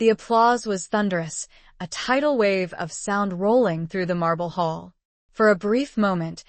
The applause was thunderous, a tidal wave of sound rolling through the marble hall. For a brief moment,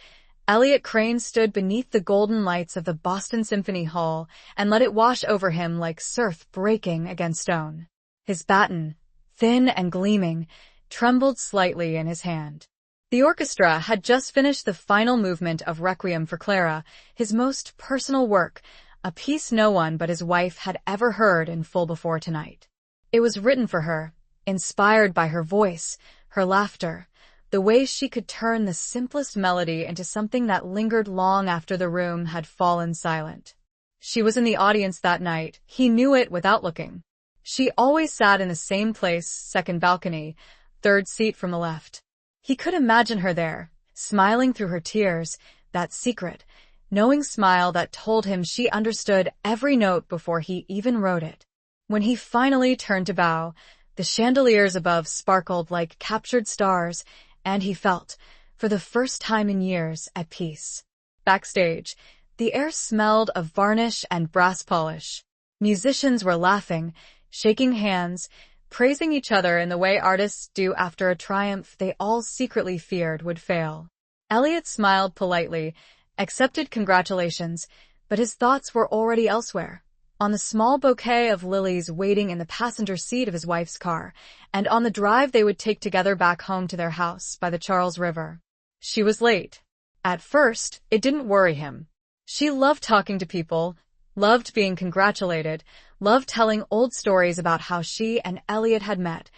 Elliot Crane stood beneath the golden lights of the Boston Symphony Hall and let it wash over him like surf breaking against stone. His baton, thin and gleaming, trembled slightly in his hand. The orchestra had just finished the final movement of Requiem for Clara, his most personal work, a piece no one but his wife had ever heard in full before tonight. It was written for her, inspired by her voice, her laughter, the way she could turn the simplest melody into something that lingered long after the room had fallen silent. She was in the audience that night. He knew it without looking. She always sat in the same place, second balcony, third seat from the left. He could imagine her there, smiling through her tears, that secret, knowing smile that told him she understood every note before he even wrote it. When he finally turned to bow, the chandeliers above sparkled like captured stars, and he felt, for the first time in years, at peace. Backstage, the air smelled of varnish and brass polish. Musicians were laughing, shaking hands, praising each other in the way artists do after a triumph they all secretly feared would fail. Elliot smiled politely, accepted congratulations, but his thoughts were already elsewhere. On the small bouquet of lilies waiting in the passenger seat of his wife's car, and on the drive they would take together back home to their house by the Charles River. She was late. At first, it didn't worry him. She loved talking to people, loved being congratulated, loved telling old stories about how she and Elliot had met,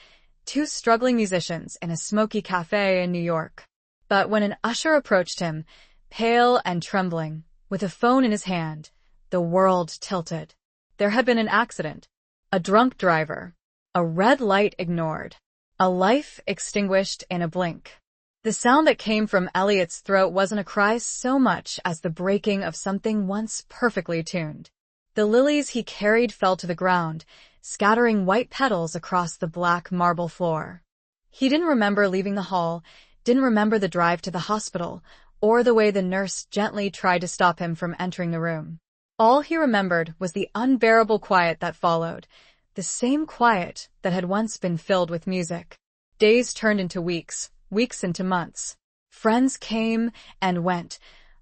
two struggling musicians in a smoky cafe in New York. But when an usher approached him, pale and trembling, with a phone in his hand, the world tilted. There had been an accident, a drunk driver, a red light ignored, a life extinguished in a blink. The sound that came from Elliot's throat wasn't a cry so much as the breaking of something once perfectly tuned. The lilies he carried fell to the ground, scattering white petals across the black marble floor. He didn't remember leaving the hall, didn't remember the drive to the hospital, or the way the nurse gently tried to stop him from entering the room. All he remembered was the unbearable quiet that followed, the same quiet that had once been filled with music. Days turned into weeks, weeks into months. Friends came and went,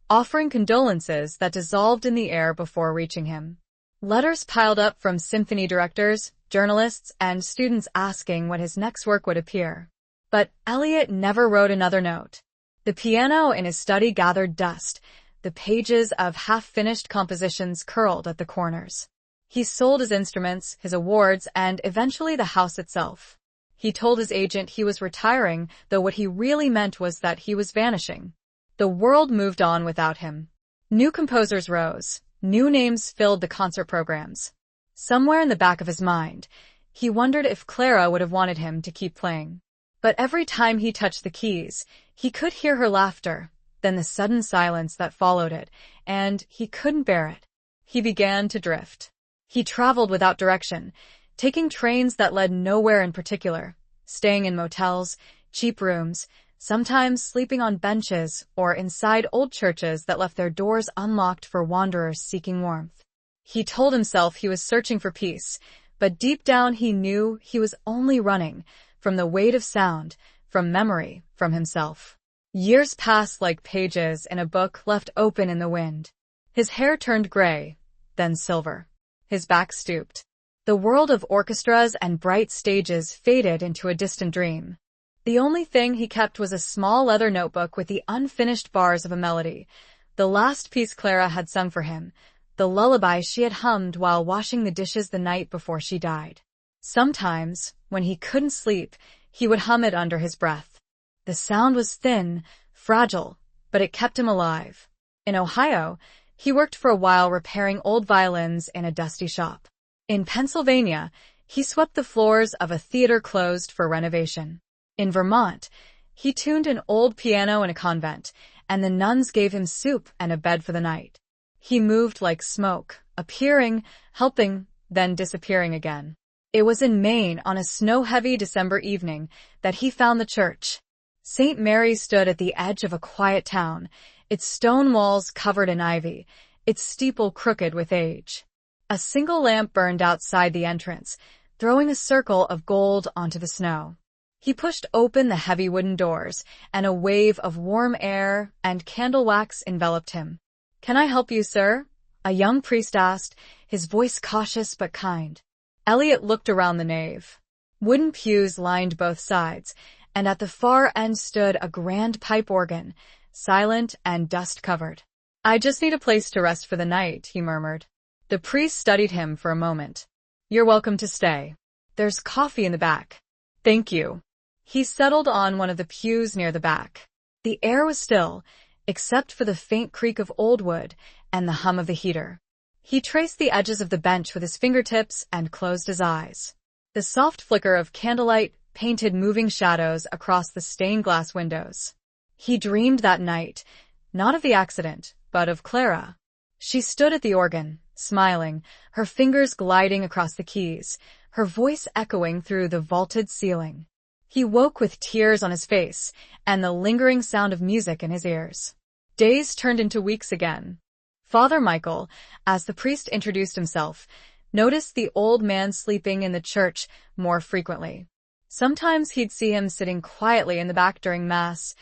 offering condolences that dissolved in the air before reaching him. Letters piled up from symphony directors, journalists, and students asking when his next work would appear. But Elliot never wrote another note. The piano in his study gathered dust. The pages of half-finished compositions curled at the corners. He sold his instruments, his awards, and eventually the house itself. He told his agent he was retiring, though what he really meant was that he was vanishing. The world moved on without him. New composers rose. New names filled the concert programs. Somewhere in the back of his mind, he wondered if Clara would have wanted him to keep playing. But every time he touched the keys, he could hear her laughter, then the sudden silence that followed it, and he couldn't bear it. He began to drift. He traveled without direction, taking trains that led nowhere in particular, staying in motels, cheap rooms, sometimes sleeping on benches or inside old churches that left their doors unlocked for wanderers seeking warmth. He told himself he was searching for peace, but deep down he knew he was only running from the weight of sound, from memory, from himself. Years passed like pages in a book left open in the wind. His hair turned gray, then silver. His back stooped. The world of orchestras and bright stages faded into a distant dream. The only thing he kept was a small leather notebook with the unfinished bars of a melody, the last piece Clara had sung for him, the lullaby she had hummed while washing the dishes the night before she died. Sometimes, when he couldn't sleep, he would hum it under his breath. The sound was thin, fragile, but it kept him alive. In Ohio, he worked for a while repairing old violins in a dusty shop. In Pennsylvania, he swept the floors of a theater closed for renovation. In Vermont, he tuned an old piano in a convent, and the nuns gave him soup and a bed for the night. He moved like smoke, appearing, helping, then disappearing again. It was in Maine on a snow-heavy December evening that he found the church. St. Mary stood at the edge of a quiet town, its stone walls covered in ivy, its steeple crooked with age. A single lamp burned outside the entrance, throwing a circle of gold onto the snow. He pushed open the heavy wooden doors, and a wave of warm air and candle wax enveloped him. "Can I help you, sir?" a young priest asked, his voice cautious but kind. Elliot looked around the nave. Wooden pews lined both sides, and at the far end stood a grand pipe organ, silent and dust-covered. "I just need a place to rest for the night," he murmured. The priest studied him for a moment. "You're welcome to stay. There's coffee in the back." "Thank you." He settled on one of the pews near the back. The air was still, except for the faint creak of old wood and the hum of the heater. He traced the edges of the bench with his fingertips and closed his eyes. The soft flicker of candlelight painted moving shadows across the stained glass windows. He dreamed that night, not of the accident, but of Clara. She stood at the organ, smiling, her fingers gliding across the keys, her voice echoing through the vaulted ceiling. He woke with tears on his face and the lingering sound of music in his ears. Days turned into weeks again. Father Michael, as the priest introduced himself, noticed the old man sleeping in the church more frequently. Sometimes he'd see him sitting quietly in the back during Mass,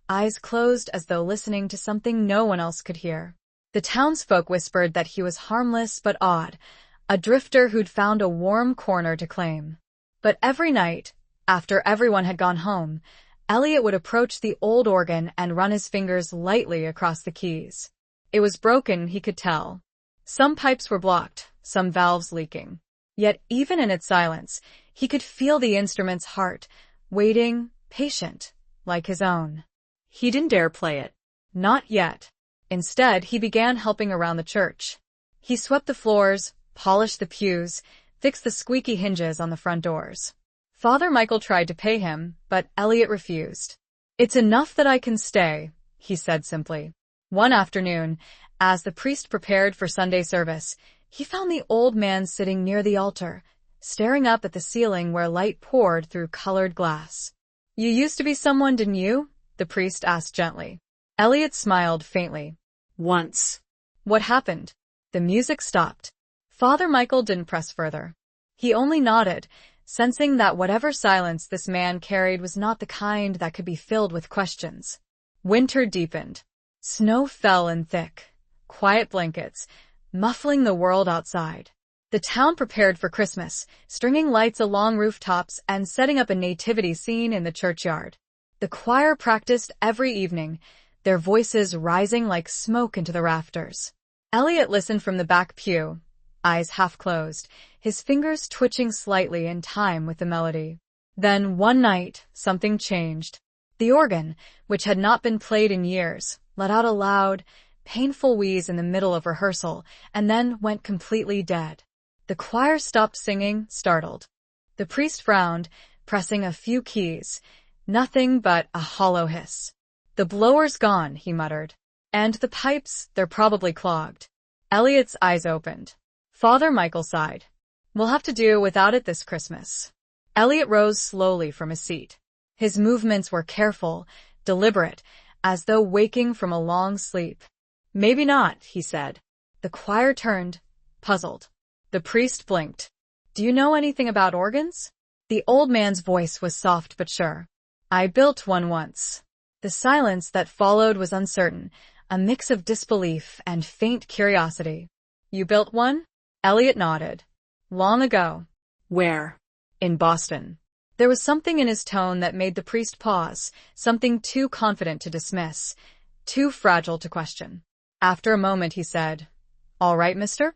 eyes closed as though listening to something no one else could hear. The townsfolk whispered that he was harmless but odd, a drifter who'd found a warm corner to claim. But every night, after everyone had gone home, Elliot would approach the old organ and run his fingers lightly across the keys. It was broken, he could tell. Some pipes were blocked, some valves leaking. Yet even in its silence, he could feel the instrument's heart, waiting, patient, like his own. He didn't dare play it. Not yet. Instead, he began helping around the church. He swept the floors, polished the pews, fixed the squeaky hinges on the front doors. Father Michael tried to pay him, but Elliot refused. "It's enough that I can stay," he said simply. One afternoon, as the priest prepared for Sunday service, he found the old man sitting near the altar, staring up at the ceiling where light poured through colored glass. "You used to be someone, didn't you?" the priest asked gently. Elliot smiled faintly. "Once." "What happened?" The music stopped. Father Michael didn't press further. He only nodded, sensing that whatever silence this man carried was not the kind that could be filled with questions. Winter deepened. Snow fell in thick, quiet blankets, muffling the world outside. The town prepared for Christmas, stringing lights along rooftops and setting up a nativity scene in the churchyard. The choir practiced every evening, their voices rising like smoke into the rafters. Elliot listened from the back pew, eyes half closed, his fingers twitching slightly in time with the melody. Then, one night, something changed. The organ, which had not been played in years, let out a loud, painful wheeze in the middle of rehearsal, and then went completely dead. The choir stopped singing, startled. The priest frowned, pressing a few keys. Nothing but a hollow hiss. "The blower's gone," he muttered. "And the pipes, they're probably clogged." Elliot's eyes opened. Father Michael sighed. "We'll have to do without it this Christmas." Elliot rose slowly from his seat. His movements were careful, deliberate, as though waking from a long sleep. "Maybe not," he said. The choir turned, puzzled. The priest blinked. "Do you know anything about organs?" The old man's voice was soft but sure. "I built one once." The silence that followed was uncertain, a mix of disbelief and faint curiosity. "You built one?" Elliot nodded. "Long ago." "Where?" "In Boston." There was something in his tone that made the priest pause, something too confident to dismiss, too fragile to question. After a moment he said, "All right, mister?"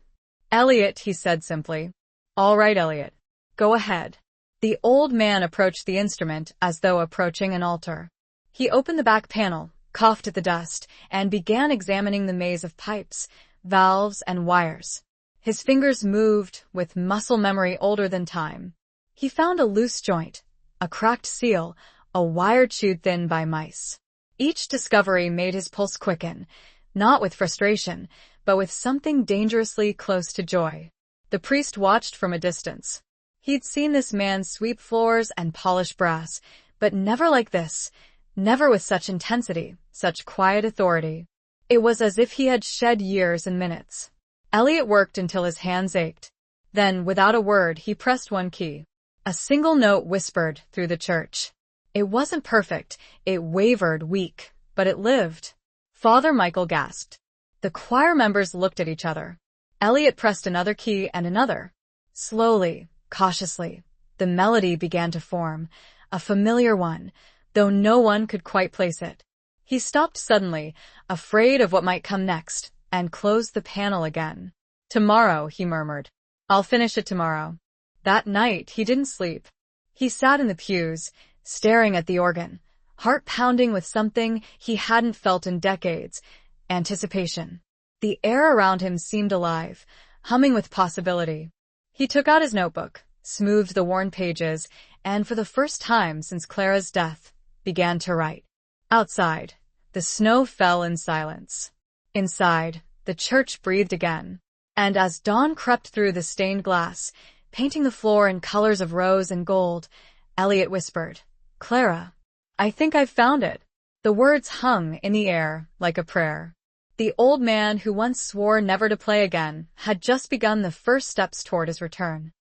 "Elliot," he said simply. "All right, Elliot. Go ahead." The old man approached the instrument as though approaching an altar. He opened the back panel, coughed at the dust, and began examining the maze of pipes, valves, and wires. His fingers moved with muscle memory older than time. He found a loose joint, a cracked seal, a wire chewed thin by mice. Each discovery made his pulse quicken, not with frustration, but with something dangerously close to joy. The priest watched from a distance. He'd seen this man sweep floors and polish brass, but never like this, never with such intensity, such quiet authority. It was as if he had shed years in minutes. Elliot worked until his hands ached. Then, without a word, he pressed one key. A single note whispered through the church. It wasn't perfect, it wavered, weak, but it lived. Father Michael gasped. The choir members looked at each other. Elliot pressed another key and another. Slowly, cautiously, the melody began to form, a familiar one, though no one could quite place it. He stopped suddenly, afraid of what might come next, and closed the panel again. Tomorrow, he murmured. I'll finish it tomorrow. That night, he didn't sleep. He sat in the pews, staring at the organ, heart pounding with something he hadn't felt in decades, anticipation. The air around him seemed alive, humming with possibility. He took out his notebook, smoothed the worn pages, and for the first time since Clara's death, began to write. Outside, the snow fell in silence. Inside, the church breathed again. And as dawn crept through the stained glass, painting the floor in colors of rose and gold, Elliot whispered, Clara, I think I've found it. The words hung in the air like a prayer. The old man who once swore never to play again had just begun the first steps toward his return.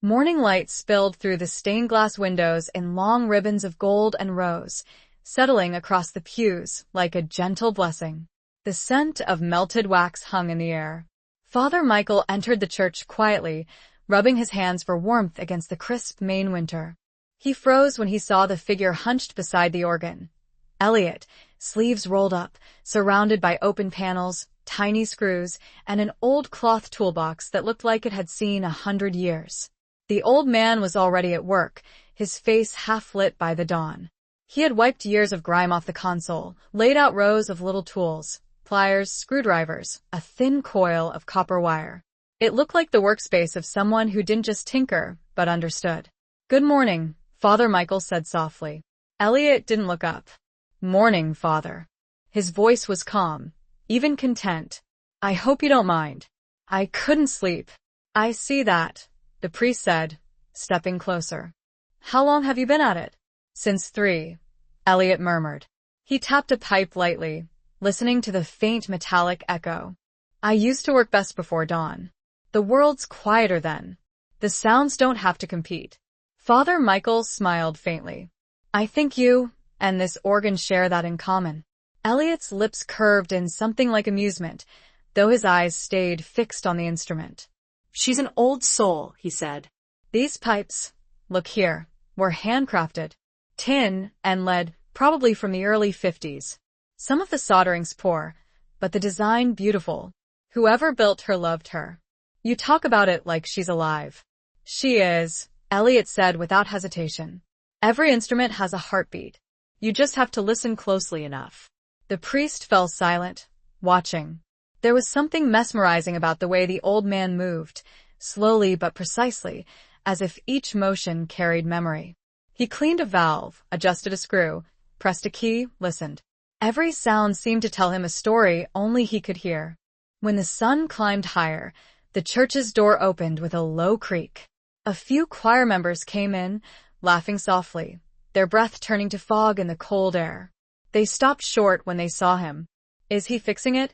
Morning light spilled through the stained glass windows in long ribbons of gold and rose, settling across the pews like a gentle blessing. The scent of melted wax hung in the air. Father Michael entered the church quietly, rubbing his hands for warmth against the crisp Maine winter. He froze when he saw the figure hunched beside the organ. Elliot, sleeves rolled up, surrounded by open panels, tiny screws, and an old cloth toolbox that looked like it had seen 100 years. The old man was already at work, his face half-lit by the dawn. He had wiped years of grime off the console, laid out rows of little tools, pliers, screwdrivers, a thin coil of copper wire. It looked like the workspace of someone who didn't just tinker, but understood. Good morning, Father Michael said softly. Elliot didn't look up. Morning, Father. His voice was calm, even content. I hope you don't mind. I couldn't sleep. I see that, the priest said, stepping closer. How long have you been at it? Since 3, Elliot murmured. He tapped a pipe lightly, listening to the faint metallic echo. I used to work best before dawn. The world's quieter then. The sounds don't have to compete. Father Michael smiled faintly. I think you and this organ share that in common. Elliot's lips curved in something like amusement, though his eyes stayed fixed on the instrument. She's an old soul, he said. These pipes, look here, were handcrafted. Tin and lead, probably from the early 50s. Some of the soldering's poor, but the design beautiful. Whoever built her loved her. You talk about it like she's alive. She is, Elliot said without hesitation. Every instrument has a heartbeat. You just have to listen closely enough. The priest fell silent, watching. There was something mesmerizing about the way the old man moved, slowly but precisely, as if each motion carried memory. He cleaned a valve, adjusted a screw, pressed a key, listened. Every sound seemed to tell him a story only he could hear. When the sun climbed higher, the church's door opened with a low creak. A few choir members came in, laughing softly, their breath turning to fog in the cold air. They stopped short when they saw him. Is he fixing it?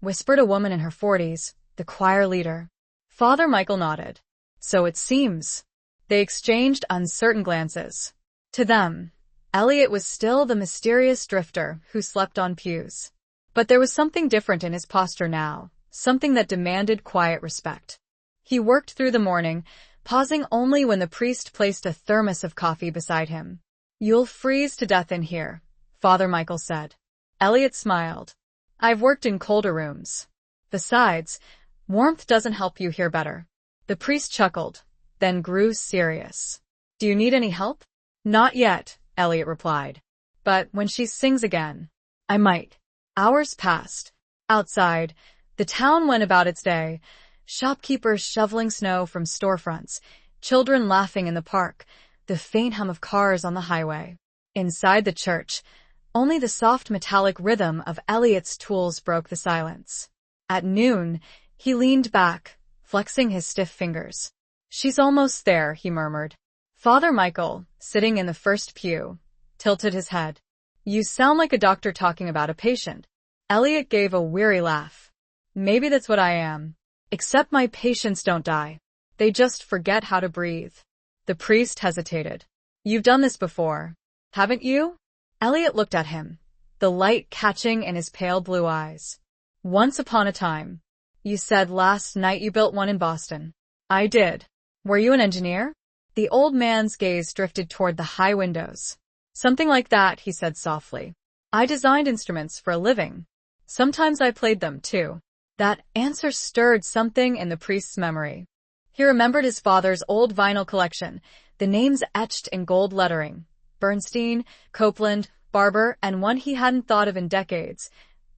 Whispered a woman in her 40s, the choir leader. Father Michael nodded. So it seems. They exchanged uncertain glances. To them, Elliot was still the mysterious drifter who slept on pews. But there was something different in his posture now, something that demanded quiet respect. He worked through the morning, pausing only when the priest placed a thermos of coffee beside him. You'll freeze to death in here, Father Michael said. Elliot smiled. I've worked in colder rooms. Besides, warmth doesn't help you hear better. The priest chuckled, then grew serious. Do you need any help? Not yet, Elliot replied. But when she sings again, I might. Hours passed. Outside, the town went about its day, shopkeepers shoveling snow from storefronts, children laughing in the park, the faint hum of cars on the highway. Inside the church, only the soft metallic rhythm of Elliot's tools broke the silence. At noon, he leaned back, flexing his stiff fingers. She's almost there, he murmured. Father Michael, sitting in the first pew, tilted his head. You sound like a doctor talking about a patient. Elliot gave a weary laugh. Maybe that's what I am. Except my patients don't die. They just forget how to breathe. The priest hesitated. You've done this before, haven't you? Elliot looked at him, the light catching in his pale blue eyes. Once upon a time. You said last night you built one in Boston. I did. Were you an engineer? The old man's gaze drifted toward the high windows. Something like that, he said softly. I designed instruments for a living. Sometimes I played them, too. That answer stirred something in the priest's memory. He remembered his father's old vinyl collection, the names etched in gold lettering. Bernstein, Copeland, Barber, and one he hadn't thought of in decades,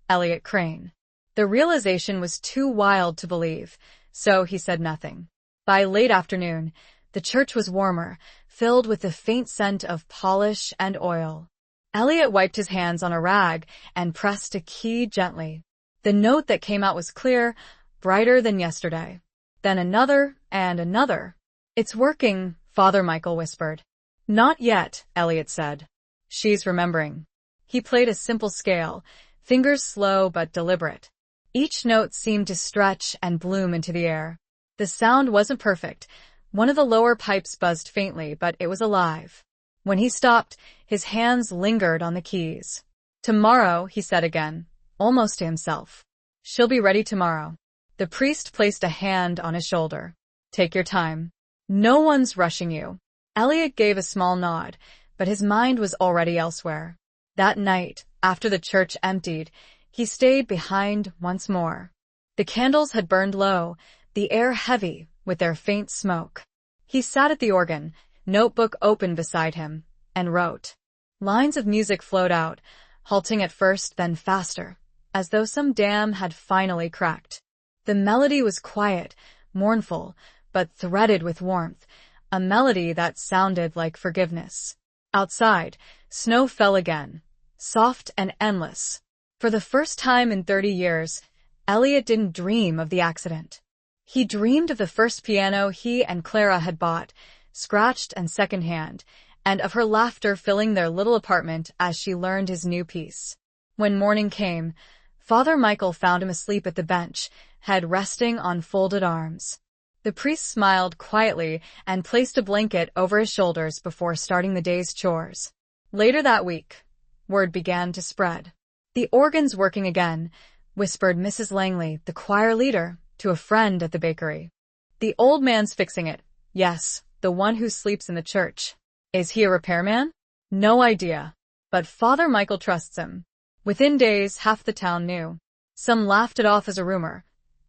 Elliot Crane. The realization was too wild to believe, so he said nothing. By late afternoon, the church was warmer, filled with the faint scent of polish and oil. Elliot wiped his hands on a rag and pressed a key gently. The note that came out was clear, brighter than yesterday. Then another and another. It's working, Father Michael whispered. Not yet, Elliot said. She's remembering. He played a simple scale, fingers slow but deliberate. Each note seemed to stretch and bloom into the air. The sound wasn't perfect. One of the lower pipes buzzed faintly, but it was alive. When he stopped, his hands lingered on the keys. Tomorrow, he said again, almost to himself. She'll be ready tomorrow. The priest placed a hand on his shoulder. Take your time. No one's rushing you. Elliot gave a small nod, but his mind was already elsewhere. That night, after the church emptied, he stayed behind once more. The candles had burned low, the air heavy with their faint smoke. He sat at the organ, notebook open beside him, and wrote. Lines of music flowed out, halting at first, then faster, as though some dam had finally cracked. The melody was quiet, mournful, but threaded with warmth, a melody that sounded like forgiveness. Outside, snow fell again, soft and endless. For the first time in 30 years, Elliot didn't dream of the accident. He dreamed of the first piano he and Clara had bought, scratched and secondhand, and of her laughter filling their little apartment as she learned his new piece. When morning came, Father Michael found him asleep at the bench, head resting on folded arms. The priest smiled quietly and placed a blanket over his shoulders before starting the day's chores. Later that week, word began to spread. The organ's working again, whispered Mrs. Langley, the choir leader, to a friend at the bakery. The old man's fixing it. Yes, the one who sleeps in the church. Is he a repairman? No idea. But Father Michael trusts him. Within days, half the town knew. Some laughed it off as a rumor.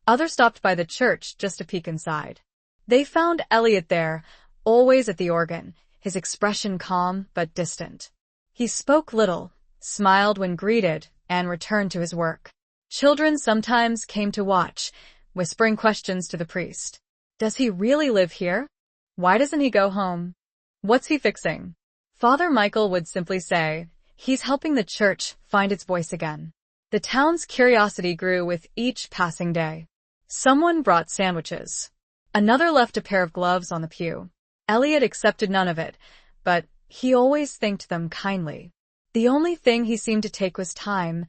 Others stopped by the church just to peek inside. They found Elliot there, always at the organ, his expression calm but distant. He spoke little, smiled when greeted, and returned to his work. Children sometimes came to watch, whispering questions to the priest. Does he really live here? Why doesn't he go home? What's he fixing? Father Michael would simply say, he's helping the church find its voice again. The town's curiosity grew with each passing day. Someone brought sandwiches. Another left a pair of gloves on the pew. Elliot accepted none of it, but he always thanked them kindly. The only thing he seemed to take was time,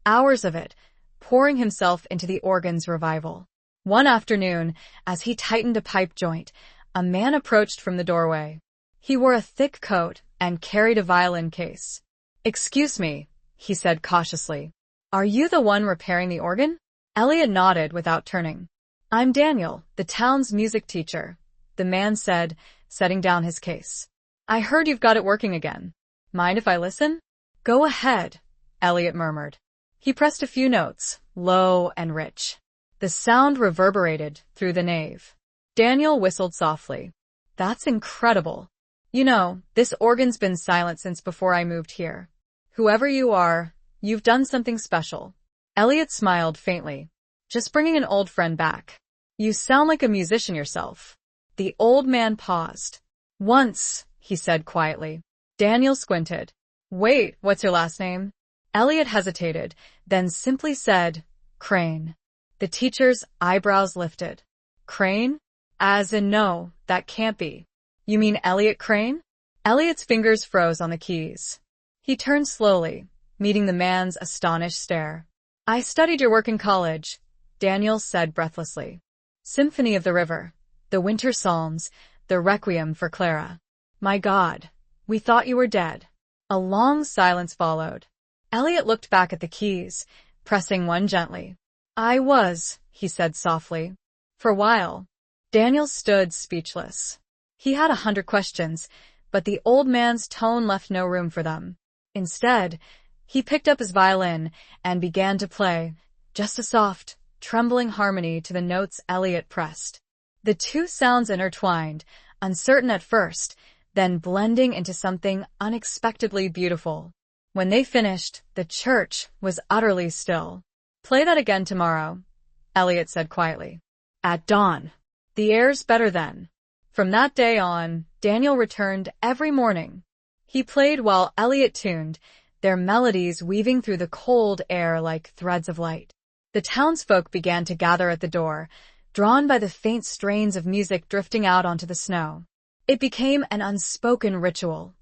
hours of it, pouring himself into the organ's revival. One afternoon, as he tightened a pipe joint, a man approached from the doorway. He wore a thick coat and carried a violin case. Excuse me, he said cautiously. Are you the one repairing the organ? Elliot nodded without turning. I'm Daniel, the town's music teacher, the man said, setting down his case. I heard you've got it working again. Mind if I listen? Go ahead, Elliot murmured. He pressed a few notes, low and rich. The sound reverberated through the nave. Daniel whistled softly. That's incredible. You know, this organ's been silent since before I moved here. Whoever you are, you've done something special. Elliot smiled faintly. Just bringing an old friend back. You sound like a musician yourself. The old man paused. Once, he said quietly. Daniel squinted. Wait, what's your last name? Elliot hesitated, then simply said, Crane. The teacher's eyebrows lifted. Crane? As in no, that can't be. You mean Elliot Crane? Elliot's fingers froze on the keys. He turned slowly, meeting the man's astonished stare. "I studied your work in college," Daniel said breathlessly. "Symphony of the River, the Winter Psalms, the Requiem for Clara. My God, we thought you were dead." A long silence followed. Elliot looked back at the keys, pressing one gently. "I was," he said softly. "For a while." Daniel stood speechless. He had 100 questions, but the old man's tone left no room for them. Instead, he picked up his violin and began to play, just a soft, trembling harmony to the notes Elliot pressed. The two sounds intertwined, uncertain at first, then blending into something unexpectedly beautiful. When they finished, the church was utterly still. "Play that again tomorrow," Elliot said quietly. "At dawn. The air's better then." From that day on, Daniel returned every morning. He played while Elliot tuned, their melodies weaving through the cold air like threads of light. The townsfolk began to gather at the door, drawn by the faint strains of music drifting out onto the snow. It became an unspoken ritual.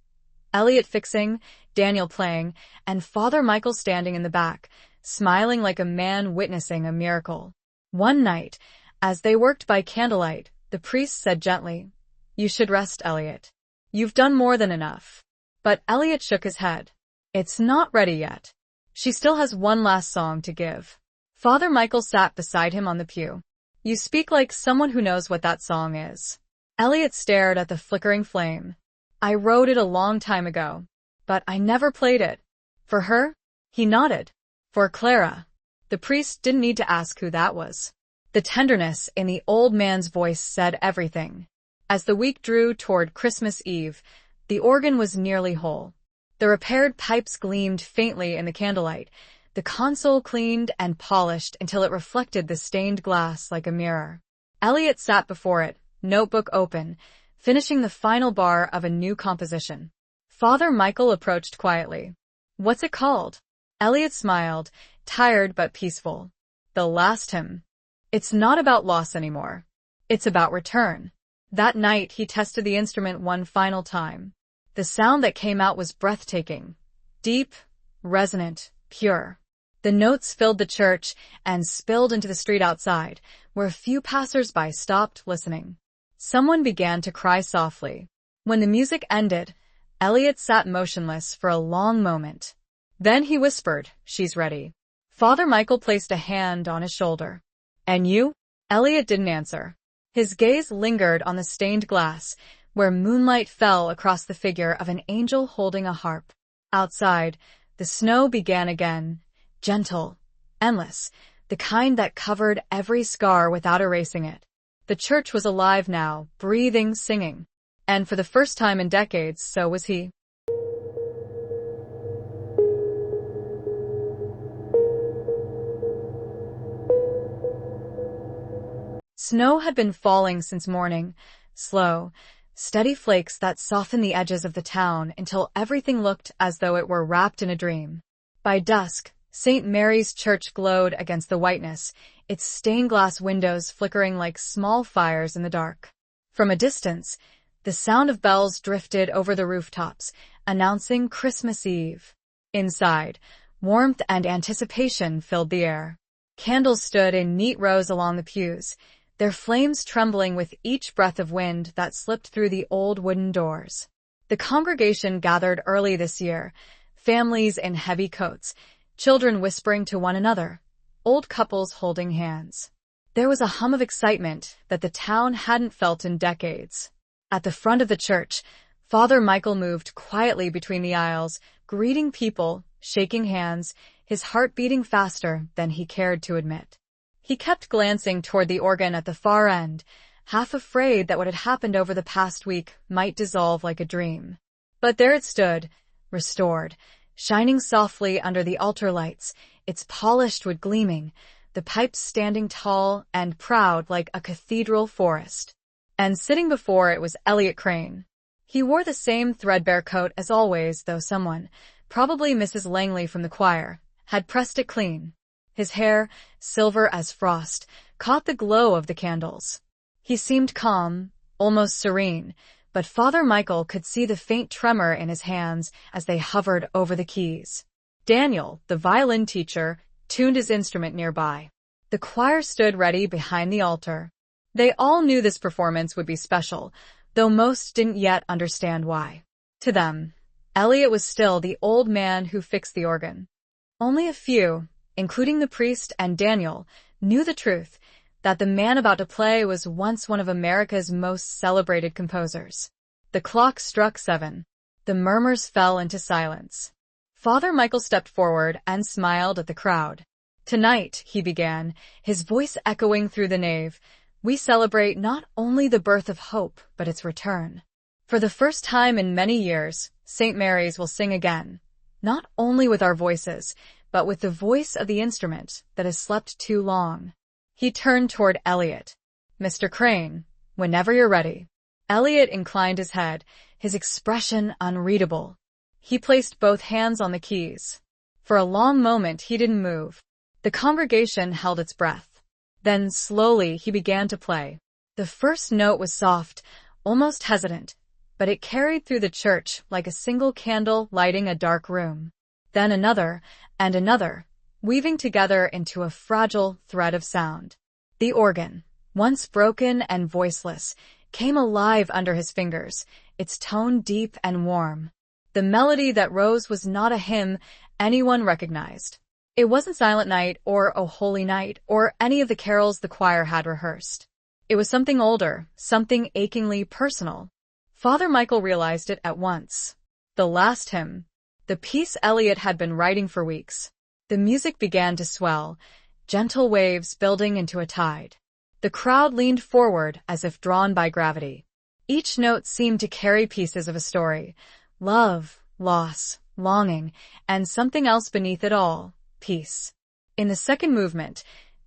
Elliot fixing, Daniel playing, and Father Michael standing in the back, smiling like a man witnessing a miracle. One night, as they worked by candlelight, the priest said gently, "You should rest, Elliot. You've done more than enough." But Elliot shook his head. "It's not ready yet. She still has one last song to give." Father Michael sat beside him on the pew. "You speak like someone who knows what that song is." Elliot stared at the flickering flame. "I wrote it a long time ago, but I never played it." "For her?" He nodded. "For Clara." The priest didn't need to ask who that was. The tenderness in the old man's voice said everything. As the week drew toward Christmas Eve, the organ was nearly whole. The repaired pipes gleamed faintly in the candlelight, the console cleaned and polished until it reflected the stained glass like a mirror. Elliot sat before it, notebook open, finishing the final bar of a new composition. Father Michael approached quietly. "What's it called?" Elliot smiled, tired but peaceful. "The Last Hymn." It's not about loss anymore. It's about return. That night, he tested the instrument one final time. The sound that came out was breathtaking. Deep, resonant, pure. The notes filled the church and spilled into the street outside, where a few passers-by stopped listening. Someone began to cry softly. When the music ended, Elliot sat motionless for a long moment. Then he whispered, "She's ready." Father Michael placed a hand on his shoulder. "And you?" Elliot didn't answer. His gaze lingered on the stained glass, where moonlight fell across the figure of an angel holding a harp. Outside, the snow began again, gentle, endless, the kind that covered every scar without erasing it. The church was alive now, breathing, singing. And for the first time in decades, so was he. Snow had been falling since morning, slow, steady flakes that softened the edges of the town until everything looked as though it were wrapped in a dream. By dusk, St. Mary's Church glowed against the whiteness, its stained glass windows flickering like small fires in the dark. From a distance, the sound of bells drifted over the rooftops, announcing Christmas Eve. Inside, warmth and anticipation filled the air. Candles stood in neat rows along the pews, their flames trembling with each breath of wind that slipped through the old wooden doors. The congregation gathered early this year, families in heavy coats, children whispering to one another, old couples holding hands. There was a hum of excitement that the town hadn't felt in decades. At the front of the church, Father Michael moved quietly between the aisles, greeting people, shaking hands, his heart beating faster than he cared to admit. He kept glancing toward the organ at the far end, half afraid that what had happened over the past week might dissolve like a dream. But there it stood, restored, shining softly under the altar lights, its polished wood gleaming, the pipes standing tall and proud like a cathedral forest. And sitting before it was Elliot Crane. He wore the same threadbare coat as always, though someone, probably Mrs. Langley from the choir, had pressed it clean. His hair, silver as frost, caught the glow of the candles. He seemed calm, almost serene, but Father Michael could see the faint tremor in his hands as they hovered over the keys. Daniel, the violin teacher, tuned his instrument nearby. The choir stood ready behind the altar. They all knew this performance would be special, though most didn't yet understand why. To them, Elliot was still the old man who fixed the organ. Only a few, including the priest and Daniel, knew the truth, that the man about to play was once one of America's most celebrated composers. The clock struck 7. The murmurs fell into silence. Father Michael stepped forward and smiled at the crowd. "Tonight," he began, his voice echoing through the nave, "we celebrate not only the birth of hope, but its return. For the first time in many years, St. Mary's will sing again, not only with our voices, but with the voice of the instrument that has slept too long." He turned toward Elliot. "Mr. Crane, whenever you're ready." Elliot inclined his head, his expression unreadable. He placed both hands on the keys. For a long moment he didn't move. The congregation held its breath. Then slowly he began to play. The first note was soft, almost hesitant, but it carried through the church like a single candle lighting a dark room. Then another, and another, weaving together into a fragile thread of sound. The organ, once broken and voiceless, came alive under his fingers, its tone deep and warm. The melody that rose was not a hymn anyone recognized. It wasn't Silent Night or O Holy Night or any of the carols the choir had rehearsed. It was something older, something achingly personal. Father Michael realized it at once. The last hymn. The piece Elliot had been writing for weeks. The music began to swell, gentle waves building into a tide. The crowd leaned forward as if drawn by gravity. Each note seemed to carry pieces of a story. Love, loss, longing, and something else beneath it all, peace. In the second movement,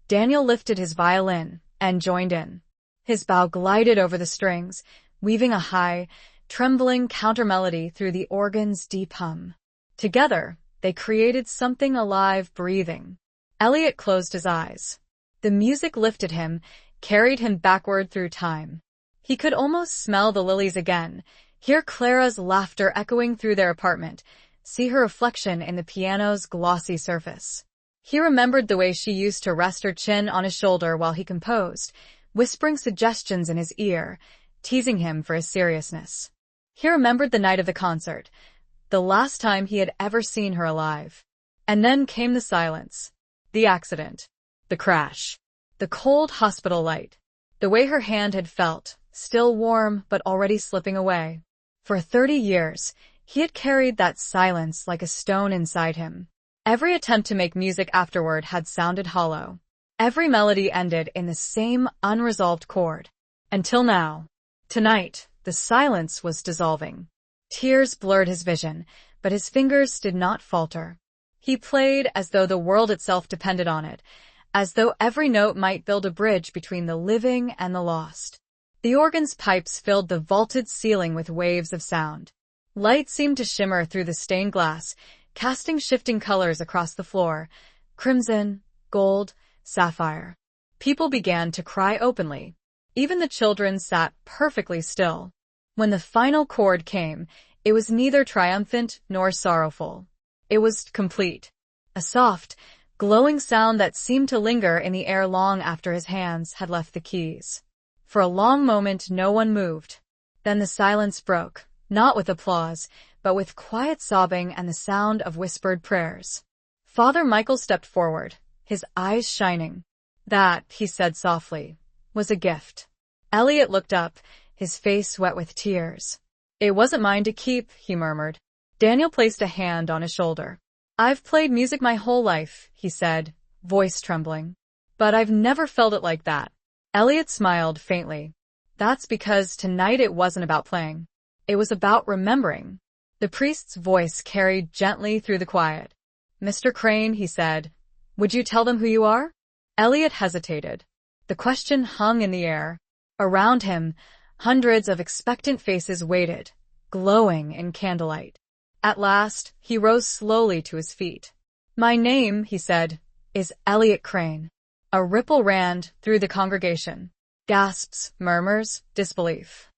Daniel lifted his violin and joined in. His bow glided over the strings, weaving a high, trembling countermelody through the organ's deep hum. Together, they created something alive, breathing. Elliot closed his eyes. The music lifted him, carried him backward through time. He could almost smell the lilies again, hear Clara's laughter echoing through their apartment, see her reflection in the piano's glossy surface. He remembered the way she used to rest her chin on his shoulder while he composed, whispering suggestions in his ear, teasing him for his seriousness. He remembered the night of the concert, the last time he had ever seen her alive. And then came the silence, the accident, the crash, the cold hospital light, the way her hand had felt, still warm but already slipping away. For 30 years, he had carried that silence like a stone inside him. Every attempt to make music afterward had sounded hollow. Every melody ended in the same unresolved chord. Until now. Tonight, the silence was dissolving. Tears blurred his vision, but his fingers did not falter. He played as though the world itself depended on it, as though every note might build a bridge between the living and the lost. The organ's pipes filled the vaulted ceiling with waves of sound. Light seemed to shimmer through the stained glass, casting shifting colors across the floor, crimson, gold, sapphire. People began to cry openly. Even the children sat perfectly still. When the final chord came, it was neither triumphant nor sorrowful. It was complete. A soft, glowing sound that seemed to linger in the air long after his hands had left the keys. For a long moment no one moved. Then the silence broke, not with applause, but with quiet sobbing and the sound of whispered prayers. Father Michael stepped forward, his eyes shining. "That," he said softly, "was a gift." Elliot looked up, his face wet with tears. "It wasn't mine to keep," he murmured. Daniel placed a hand on his shoulder. "I've played music my whole life," he said, voice trembling. "But I've never felt it like that." Elliot smiled faintly. "That's because tonight it wasn't about playing. It was about remembering." The priest's voice carried gently through the quiet. "Mr. Crane," he said, "would you tell them who you are?" Elliot hesitated. The question hung in the air. Around him, hundreds of expectant faces waited, glowing in candlelight. At last, he rose slowly to his feet. "My name," he said, "is Elliot Crane." A ripple ran through the congregation. Gasps, murmurs, disbelief.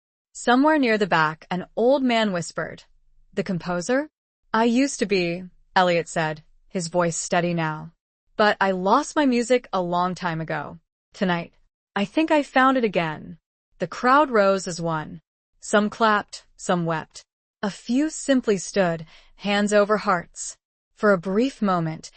Somewhere near the back, an old man whispered, "The composer?" "I used to be," Elliot said, his voice steady now. "But I lost my music a long time ago. Tonight, I think I found it again." The crowd rose as one. Some clapped, some wept. A few simply stood, hands over hearts. For a brief moment,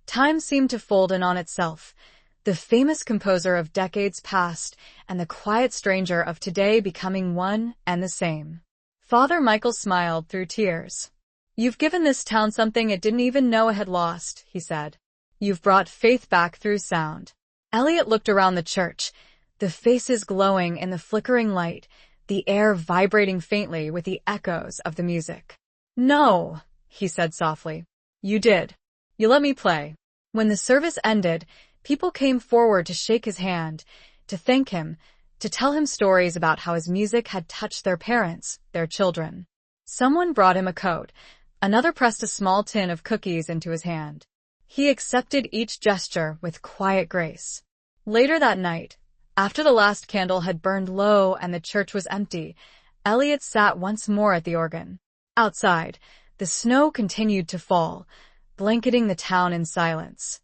time seemed to fold in on itself. The famous composer of decades past and the quiet stranger of today becoming one and the same. Father Michael smiled through tears. "You've given this town something it didn't even know it had lost," he said. "You've brought faith back through sound." Elliot looked around the church, the faces glowing in the flickering light, the air vibrating faintly with the echoes of the music. "No," he said softly. "You did. You let me play." When the service ended, people came forward to shake his hand, to thank him, to tell him stories about how his music had touched their parents, their children. Someone brought him a coat. Another pressed a small tin of cookies into his hand. He accepted each gesture with quiet grace. Later that night, after the last candle had burned low and the church was empty, Elliot sat once more at the organ. Outside, the snow continued to fall, blanketing the town in silence.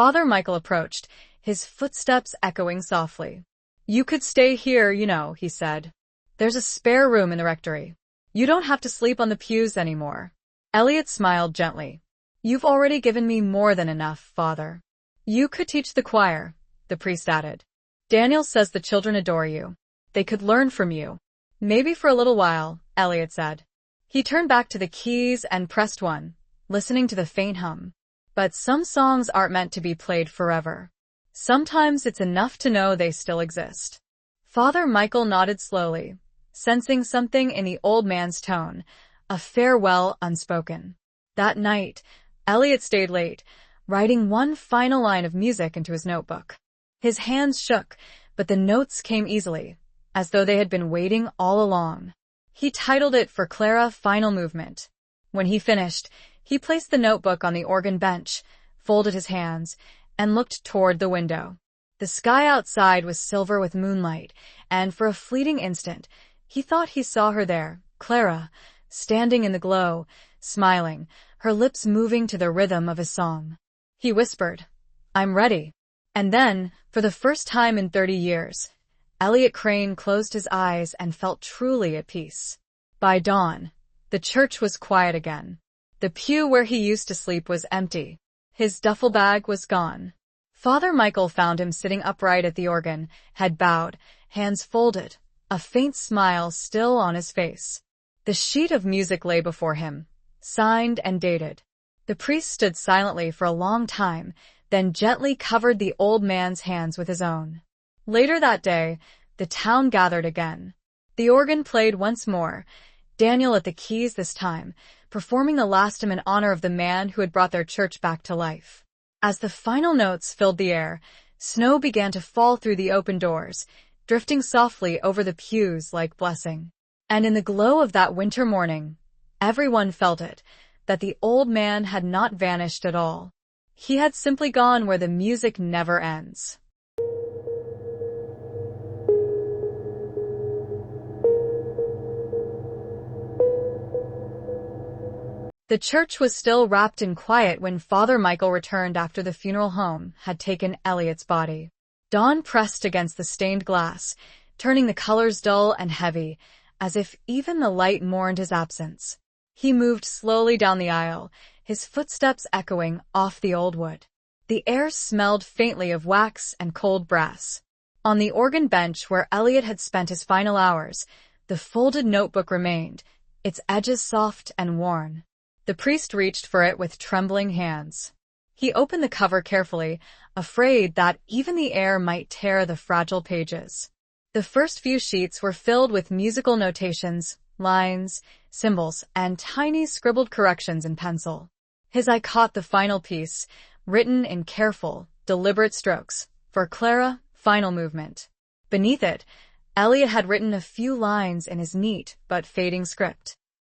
Father Michael approached, his footsteps echoing softly. "You could stay here, you know," he said. "There's a spare room in the rectory. You don't have to sleep on the pews anymore." Elliot smiled gently. "You've already given me more than enough, Father." "You could teach the choir," the priest added. "Daniel says the children adore you. They could learn from you." "Maybe for a little while," Elliot said. He turned back to the keys and pressed one, listening to the faint hum. But some songs aren't meant to be played forever. Sometimes it's enough to know they still exist. Father Michael nodded slowly, sensing something in the old man's tone, a farewell unspoken. That night, Elliot stayed late, writing one final line of music into his notebook. His hands shook, but the notes came easily, as though they had been waiting all along. He titled it "For Clara, Final Movement." When he finished, he placed the notebook on the organ bench, folded his hands, and looked toward the window. The sky outside was silver with moonlight, and for a fleeting instant, he thought he saw her there, Clara, standing in the glow, smiling, her lips moving to the rhythm of his song. He whispered, "I'm ready." And then, for the first time in 30 years, Elliot Crane closed his eyes and felt truly at peace. By dawn, the church was quiet again. The pew where he used to sleep was empty. His duffel bag was gone. Father Michael found him sitting upright at the organ, head bowed, hands folded, a faint smile still on his face. The sheet of music lay before him, signed and dated. The priest stood silently for a long time, then gently covered the old man's hands with his own. Later that day, the town gathered again. The organ played once more, Daniel at the keys this time, performing the last hymn in honor of the man who had brought their church back to life. As the final notes filled the air, snow began to fall through the open doors, drifting softly over the pews like blessing. And in the glow of that winter morning, everyone felt it, that the old man had not vanished at all. He had simply gone where the music never ends. The church was still wrapped in quiet when Father Michael returned after the funeral home had taken Elliot's body. Dawn pressed against the stained glass, turning the colors dull and heavy, as if even the light mourned his absence. He moved slowly down the aisle, his footsteps echoing off the old wood. The air smelled faintly of wax and cold brass. On the organ bench where Elliot had spent his final hours, the folded notebook remained, its edges soft and worn. The priest reached for it with trembling hands. He opened the cover carefully, afraid that even the air might tear the fragile pages. The first few sheets were filled with musical notations, lines, symbols, and tiny scribbled corrections in pencil. His eye caught the final piece, written in careful, deliberate strokes, "For Clara, Final Movement." Beneath it, Elliot had written a few lines in his neat but fading script.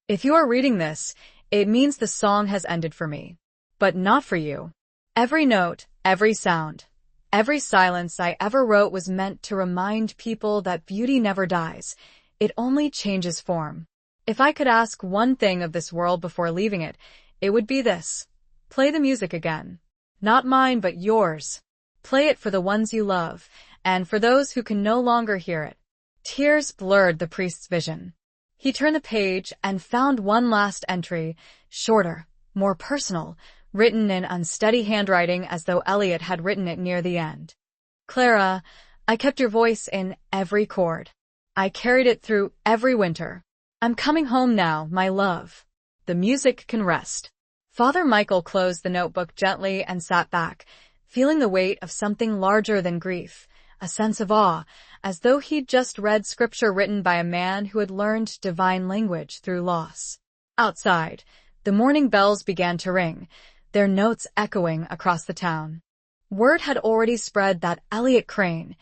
"If you are reading this, it means the song has ended for me. But not for you. Every note, every sound, every silence I ever wrote was meant to remind people that beauty never dies. It only changes form. If I could ask one thing of this world before leaving it, it would be this. Play the music again. Not mine, but yours. Play it for the ones you love, and for those who can no longer hear it. Tears blurred the priest's vision. He turned the page and found one last entry, shorter, more personal, written in unsteady handwriting as though Elliot had written it near the end. Clara, I kept your voice in every chord. I carried it through every winter. I'm coming home now, my love. The music can rest. Father Michael closed the notebook gently and sat back, feeling the weight of something larger than grief, a sense of awe, as though he'd just read scripture written by a man who had learned divine language through loss. Outside, the morning bells began to ring, their notes echoing across the town. Word had already spread that Elliot Crane,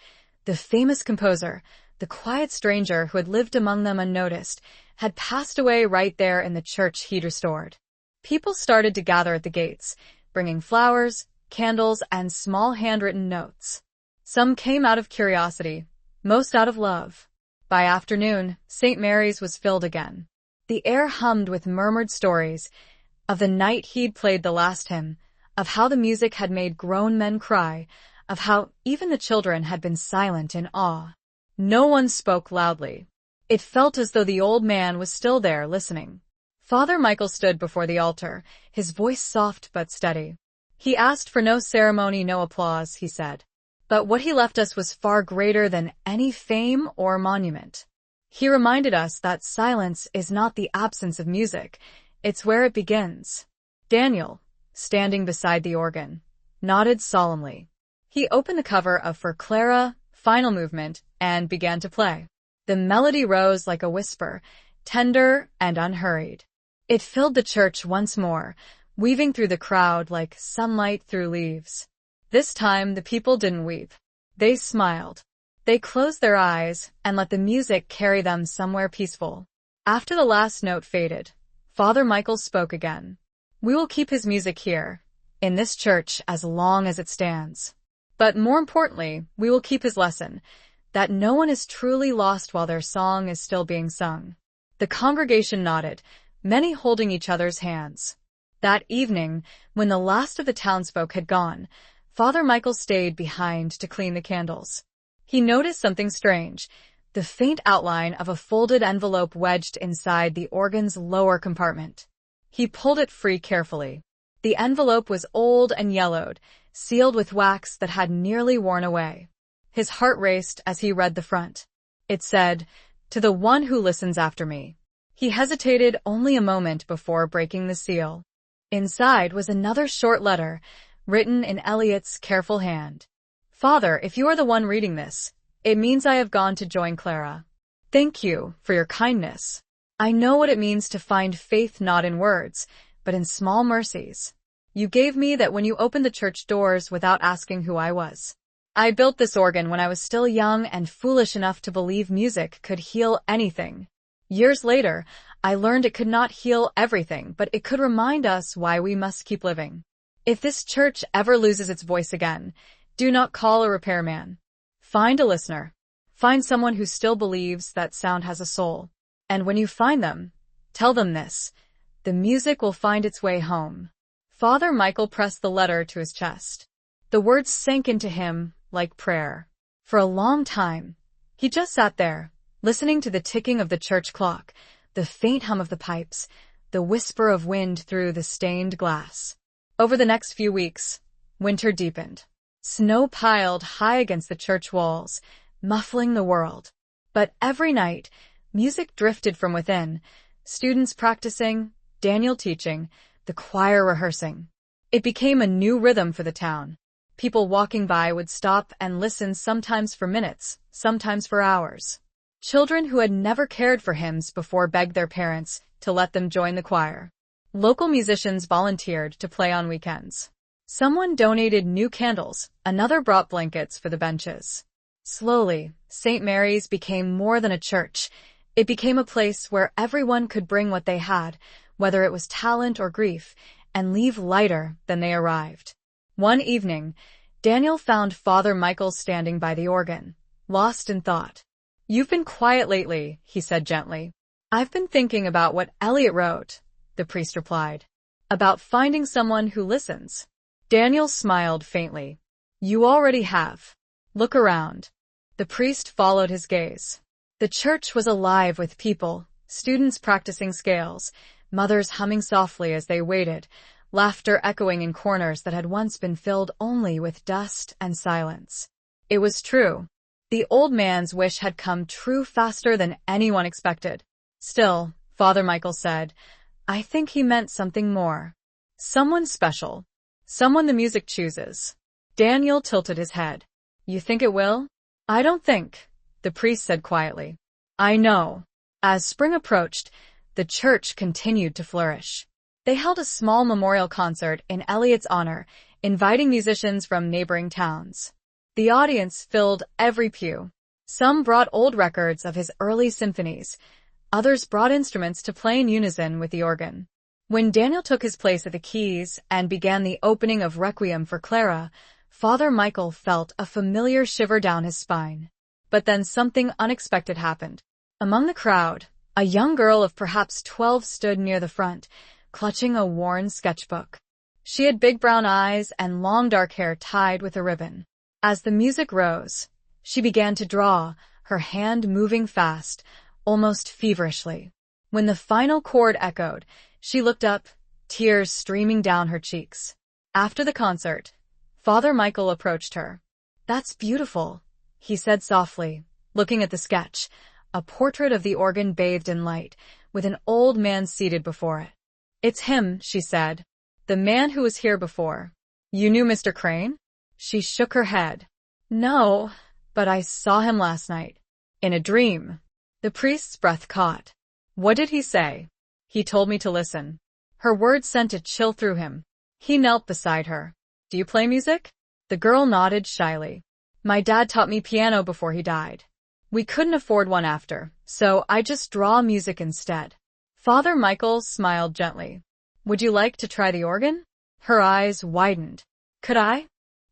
the famous composer, the quiet stranger who had lived among them unnoticed, had passed away right there in the church he'd restored. People started to gather at the gates, bringing flowers, candles, and small handwritten notes. Some came out of curiosity, most out of love. By afternoon, St. Mary's was filled again. The air hummed with murmured stories of the night he'd played the last hymn, of how the music had made grown men cry, of how even the children had been silent in awe. No one spoke loudly. It felt as though the old man was still there listening. Father Michael stood before the altar, his voice soft but steady. He asked for no ceremony, no applause, he said. But what he left us was far greater than any fame or monument. He reminded us that silence is not the absence of music, it's where it begins. Daniel, standing beside the organ, nodded solemnly. He opened the cover of For Clara, Final Movement, and began to play. The melody rose like a whisper, tender and unhurried. It filled the church once more, weaving through the crowd like sunlight through leaves. This time the people didn't weep. They smiled. They closed their eyes and let the music carry them somewhere peaceful. After the last note faded, Father Michael spoke again. We will keep his music here, in this church, as long as it stands. But more importantly, we will keep his lesson, that no one is truly lost while their song is still being sung. The congregation nodded, many holding each other's hands. That evening, when the last of the townsfolk had gone, Father Michael stayed behind to clean the candles. He noticed something strange, the faint outline of a folded envelope wedged inside the organ's lower compartment. He pulled it free carefully. The envelope was old and yellowed, sealed with wax that had nearly worn away. His heart raced as he read the front. It said, "To the one who listens after me." He hesitated only a moment before breaking the seal. Inside was another short letter, written in Elliot's careful hand. Father, if you are the one reading this, it means I have gone to join Clara. Thank you for your kindness. I know what it means to find faith not in words, but in small mercies. You gave me that when you opened the church doors without asking who I was. I built this organ when I was still young and foolish enough to believe music could heal anything. Years later, I learned it could not heal everything, but it could remind us why we must keep living. If this church ever loses its voice again, do not call a repairman. Find a listener. Find someone who still believes that sound has a soul. And when you find them, tell them this. The music will find its way home. Father Michael pressed the letter to his chest. The words sank into him like prayer. For a long time, he just sat there, listening to the ticking of the church clock, the faint hum of the pipes, the whisper of wind through the stained glass. Over the next few weeks, winter deepened. Snow piled high against the church walls, muffling the world. But every night, music drifted from within, students practicing, Daniel teaching, the choir rehearsing. It became a new rhythm for the town. People walking by would stop and listen, sometimes for minutes, sometimes for hours. Children who had never cared for hymns before begged their parents to let them join the choir. Local musicians volunteered to play on weekends. Someone donated new candles, another brought blankets for the benches. Slowly, St. Mary's became more than a church. It became a place where everyone could bring what they had, whether it was talent or grief, and leave lighter than they arrived. One evening, Daniel found Father Michael standing by the organ, lost in thought. "You've been quiet lately," he said gently. "I've been thinking about what Elliot wrote," the priest replied. "About finding someone who listens." Daniel smiled faintly. "You already have. Look around." The priest followed his gaze. The church was alive with people, students practicing scales, mothers humming softly as they waited, laughter echoing in corners that had once been filled only with dust and silence. It was true. The old man's wish had come true faster than anyone expected. Still, Father Michael said, I think he meant something more. Someone special. Someone the music chooses. Daniel tilted his head. You think it will? I don't think, the priest said quietly. I know. As spring approached, the church continued to flourish. They held a small memorial concert in Elliot's honor, inviting musicians from neighboring towns. The audience filled every pew. Some brought old records of his early symphonies. Others brought instruments to play in unison with the organ. When Daniel took his place at the keys and began the opening of Requiem for Clara, Father Michael felt a familiar shiver down his spine. But then something unexpected happened. Among the crowd, a young girl of perhaps 12 stood near the front, clutching a worn sketchbook. She had big brown eyes and long dark hair tied with a ribbon. As the music rose, she began to draw, her hand moving fast, almost feverishly. When the final chord echoed, she looked up, tears streaming down her cheeks. After the concert, Father Michael approached her. That's beautiful, he said softly, looking at the sketch, a portrait of the organ bathed in light, with an old man seated before it. It's him, she said. The man who was here before. You knew Mr. Crane? She shook her head. No, but I saw him last night. In a dream. The priest's breath caught. What did he say? He told me to listen. Her words sent a chill through him. He knelt beside her. Do you play music? The girl nodded shyly. My dad taught me piano before he died. We couldn't afford one after, so I just draw music instead. Father Michael smiled gently. Would you like to try the organ? Her eyes widened. Could I?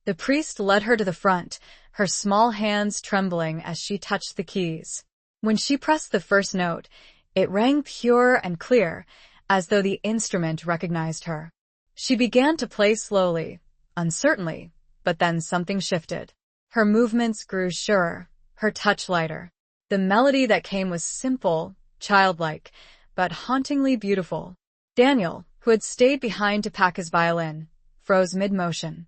The priest led her to the front, her small hands trembling as she touched the keys. When she pressed the first note, it rang pure and clear, as though the instrument recognized her. She began to play slowly, uncertainly, but then something shifted. Her movements grew surer, her touch lighter. The melody that came was simple, childlike, but hauntingly beautiful. Daniel, who had stayed behind to pack his violin, froze mid-motion.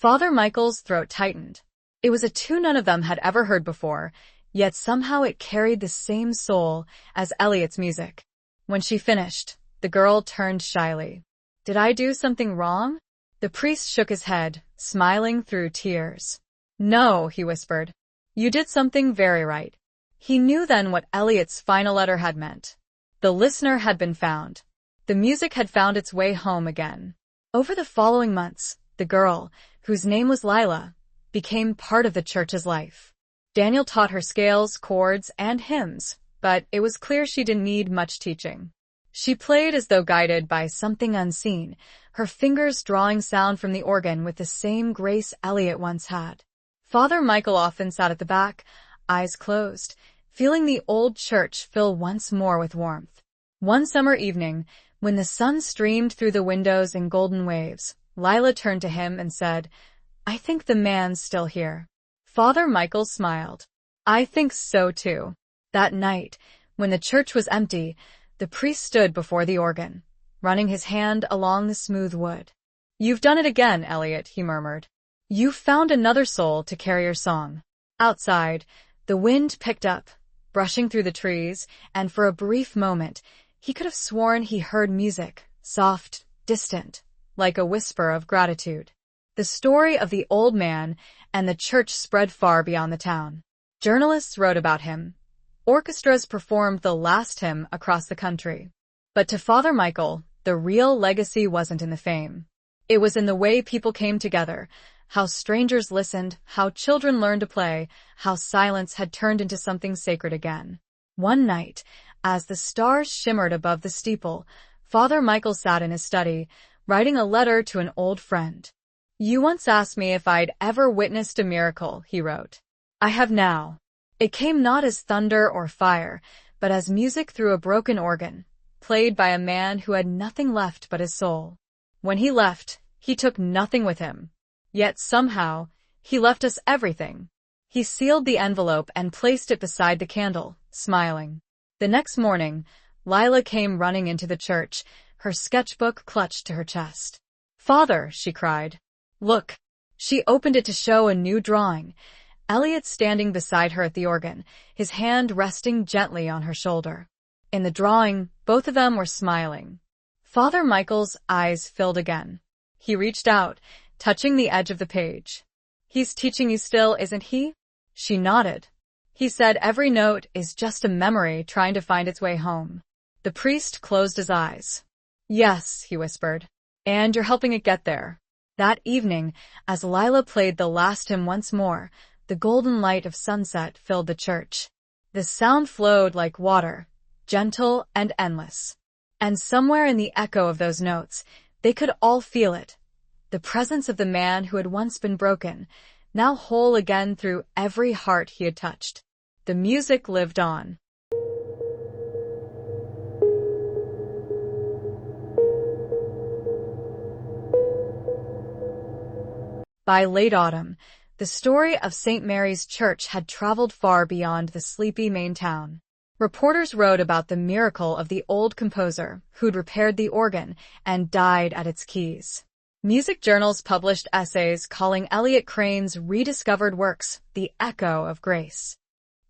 Father Michael's throat tightened. It was a tune none of them had ever heard before, yet somehow it carried the same soul as Elliot's music. When she finished, the girl turned shyly. Did I do something wrong? The priest shook his head, smiling through tears. No, he whispered. You did something very right. He knew then what Elliot's final letter had meant. The listener had been found. The music had found its way home again. Over the following months, the girl, whose name was Lila, became part of the church's life. Daniel taught her scales, chords, and hymns, but it was clear she didn't need much teaching. She played as though guided by something unseen, her fingers drawing sound from the organ with the same grace Elliot once had. Father Michael often sat at the back, eyes closed, feeling the old church fill once more with warmth. One summer evening, when the sun streamed through the windows in golden waves, Lila turned to him and said, I think the man's still here. Father Michael smiled. I think so too. That night, when the church was empty, the priest stood before the organ, running his hand along the smooth wood. You've done it again, Elliot, he murmured. You've found another soul to carry your song. Outside, the wind picked up, brushing through the trees, and for a brief moment, he could have sworn he heard music, soft, distant, like a whisper of gratitude. The story of the old man and the church spread far beyond the town. Journalists wrote about him. Orchestras performed the last hymn across the country. But to Father Michael, the real legacy wasn't in the fame. It was in the way people came together, how strangers listened, how children learned to play, how silence had turned into something sacred again. One night, as the stars shimmered above the steeple, Father Michael sat in his study, writing a letter to an old friend. You once asked me if I'd ever witnessed a miracle, he wrote. I have now. It came not as thunder or fire, but as music through a broken organ, played by a man who had nothing left but his soul. When he left, he took nothing with him. Yet somehow, he left us everything. He sealed the envelope and placed it beside the candle, smiling. The next morning, Lila came running into the church, her sketchbook clutched to her chest. "Father," she cried. "Look." She opened it to show a new drawing. Elliot standing beside her at the organ, his hand resting gently on her shoulder. In the drawing, both of them were smiling. Father Michael's eyes filled again. He reached out, touching the edge of the page. "He's teaching you still, isn't he?" She nodded. He said every note is just a memory trying to find its way home. The priest closed his eyes. "Yes," he whispered, "and you're helping it get there." That evening, as Lila played the last hymn once more, the golden light of sunset filled the church. The sound flowed like water, gentle and endless. And somewhere in the echo of those notes, they could all feel it. The presence of the man who had once been broken, now whole again through every heart he had touched. The music lived on. By late autumn, the story of St. Mary's Church had traveled far beyond the sleepy main town. Reporters wrote about the miracle of the old composer who'd repaired the organ and died at its keys. Music journals published essays calling Elliot Crane's rediscovered works the echo of grace.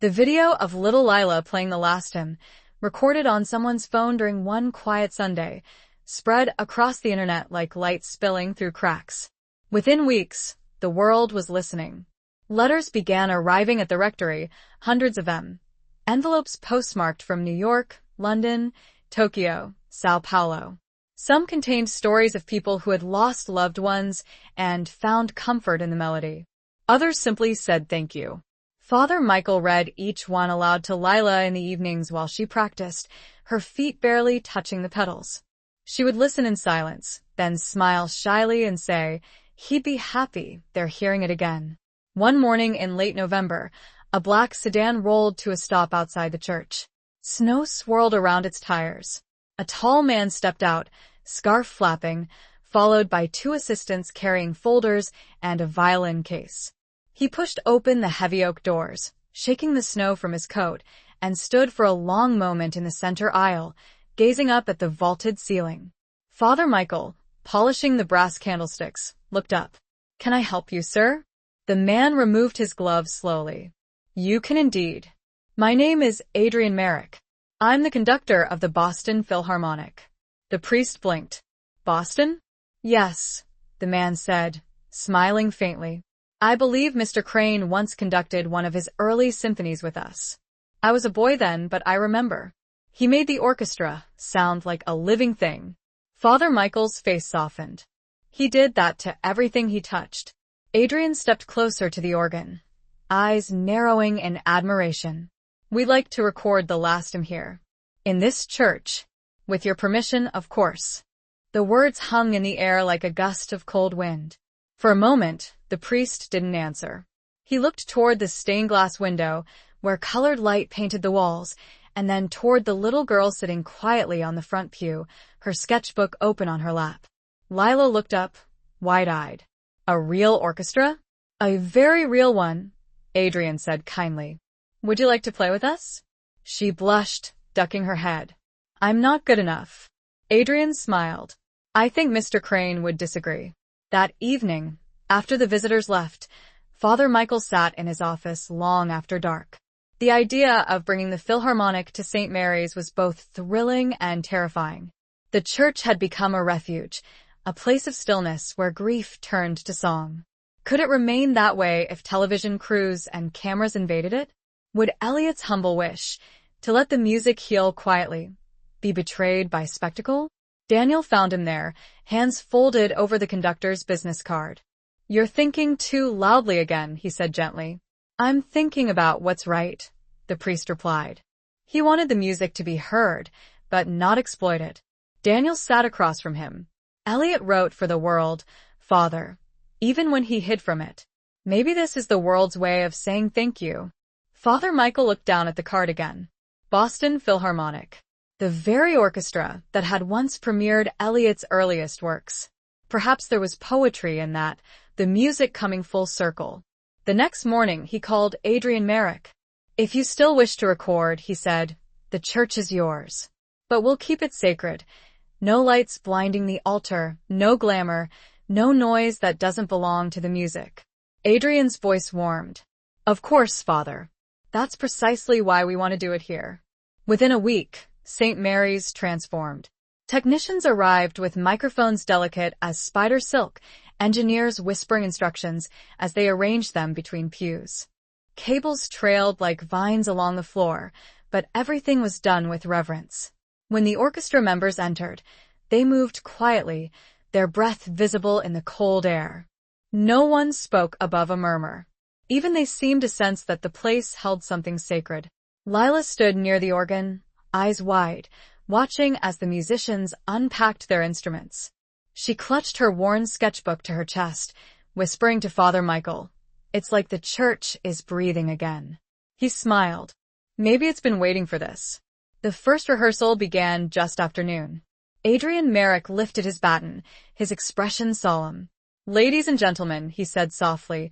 The video of little Lila playing the last hymn, recorded on someone's phone during one quiet Sunday, spread across the internet like light spilling through cracks. Within weeks, the world was listening. Letters began arriving at the rectory, hundreds of them. Envelopes postmarked from New York, London, Tokyo, Sao Paulo. Some contained stories of people who had lost loved ones and found comfort in the melody. Others simply said thank you. Father Michael read each one aloud to Lila in the evenings while she practiced, her feet barely touching the pedals. She would listen in silence, then smile shyly and say, he'd be happy they're hearing it again. One morning in late November, a black sedan rolled to a stop outside the church. Snow swirled around its tires. A tall man stepped out, scarf flapping, followed by two assistants carrying folders and a violin case. He pushed open the heavy oak doors, shaking the snow from his coat, and stood for a long moment in the center aisle, gazing up at the vaulted ceiling. Father Michael, polishing the brass candlesticks, looked up. "Can I help you, sir?" The man removed his gloves slowly. "You can indeed. My name is Adrian Merrick. I'm the conductor of the Boston Philharmonic." The priest blinked. "Boston?" "Yes," the man said, smiling faintly. "I believe Mr. Crane once conducted one of his early symphonies with us. I was a boy then, but I remember. He made the orchestra sound like a living thing." Father Michael's face softened. He did that to everything he touched. Adrian stepped closer to the organ, eyes narrowing in admiration. "We'd like to record the last hymn here. In this church. With your permission, of course." The words hung in the air like a gust of cold wind. For a moment, the priest didn't answer. He looked toward the stained glass window, where colored light painted the walls, and then toward the little girl sitting quietly on the front pew, her sketchbook open on her lap. Lila looked up, wide-eyed. "A real orchestra?" "A very real one," Adrian said kindly. "Would you like to play with us?" She blushed, ducking her head. "I'm not good enough." Adrian smiled. "I think Mr. Crane would disagree." That evening, after the visitors left, Father Michael sat in his office long after dark. The idea of bringing the Philharmonic to St. Mary's was both thrilling and terrifying. The church had become a refuge, a place of stillness where grief turned to song. Could it remain that way if television crews and cameras invaded it? Would Elliot's humble wish, to let the music heal quietly, be betrayed by spectacle? Daniel found him there, hands folded over the conductor's business card. "You're thinking too loudly again," he said gently. "I'm thinking about what's right," the priest replied. He wanted the music to be heard, but not exploited. Daniel sat across from him. "Elliot wrote for the world, Father, even when he hid from it. Maybe this is the world's way of saying thank you." Father Michael looked down at the card again. Boston Philharmonic. The very orchestra that had once premiered Eliot's earliest works. Perhaps there was poetry in that, the music coming full circle. The next morning he called Adrian Merrick. "If you still wish to record," he said, "the church is yours. But we'll keep it sacred. No lights blinding the altar, no glamour, no noise that doesn't belong to the music." Adrian's voice warmed. "Of course, Father. That's precisely why we want to do it here." Within a week, St. Mary's transformed. Technicians arrived with microphones delicate as spider silk, engineers whispering instructions as they arranged them between pews. Cables trailed like vines along the floor, but everything was done with reverence. When the orchestra members entered, they moved quietly, their breath visible in the cold air. No one spoke above a murmur. Even they seemed to sense that the place held something sacred. Lila stood near the organ, eyes wide, watching as the musicians unpacked their instruments. She clutched her worn sketchbook to her chest, whispering to Father Michael, "It's like the church is breathing again." He smiled. "Maybe it's been waiting for this." The first rehearsal began just after noon. Adrian Merrick lifted his baton, his expression solemn. "Ladies and gentlemen," he said softly,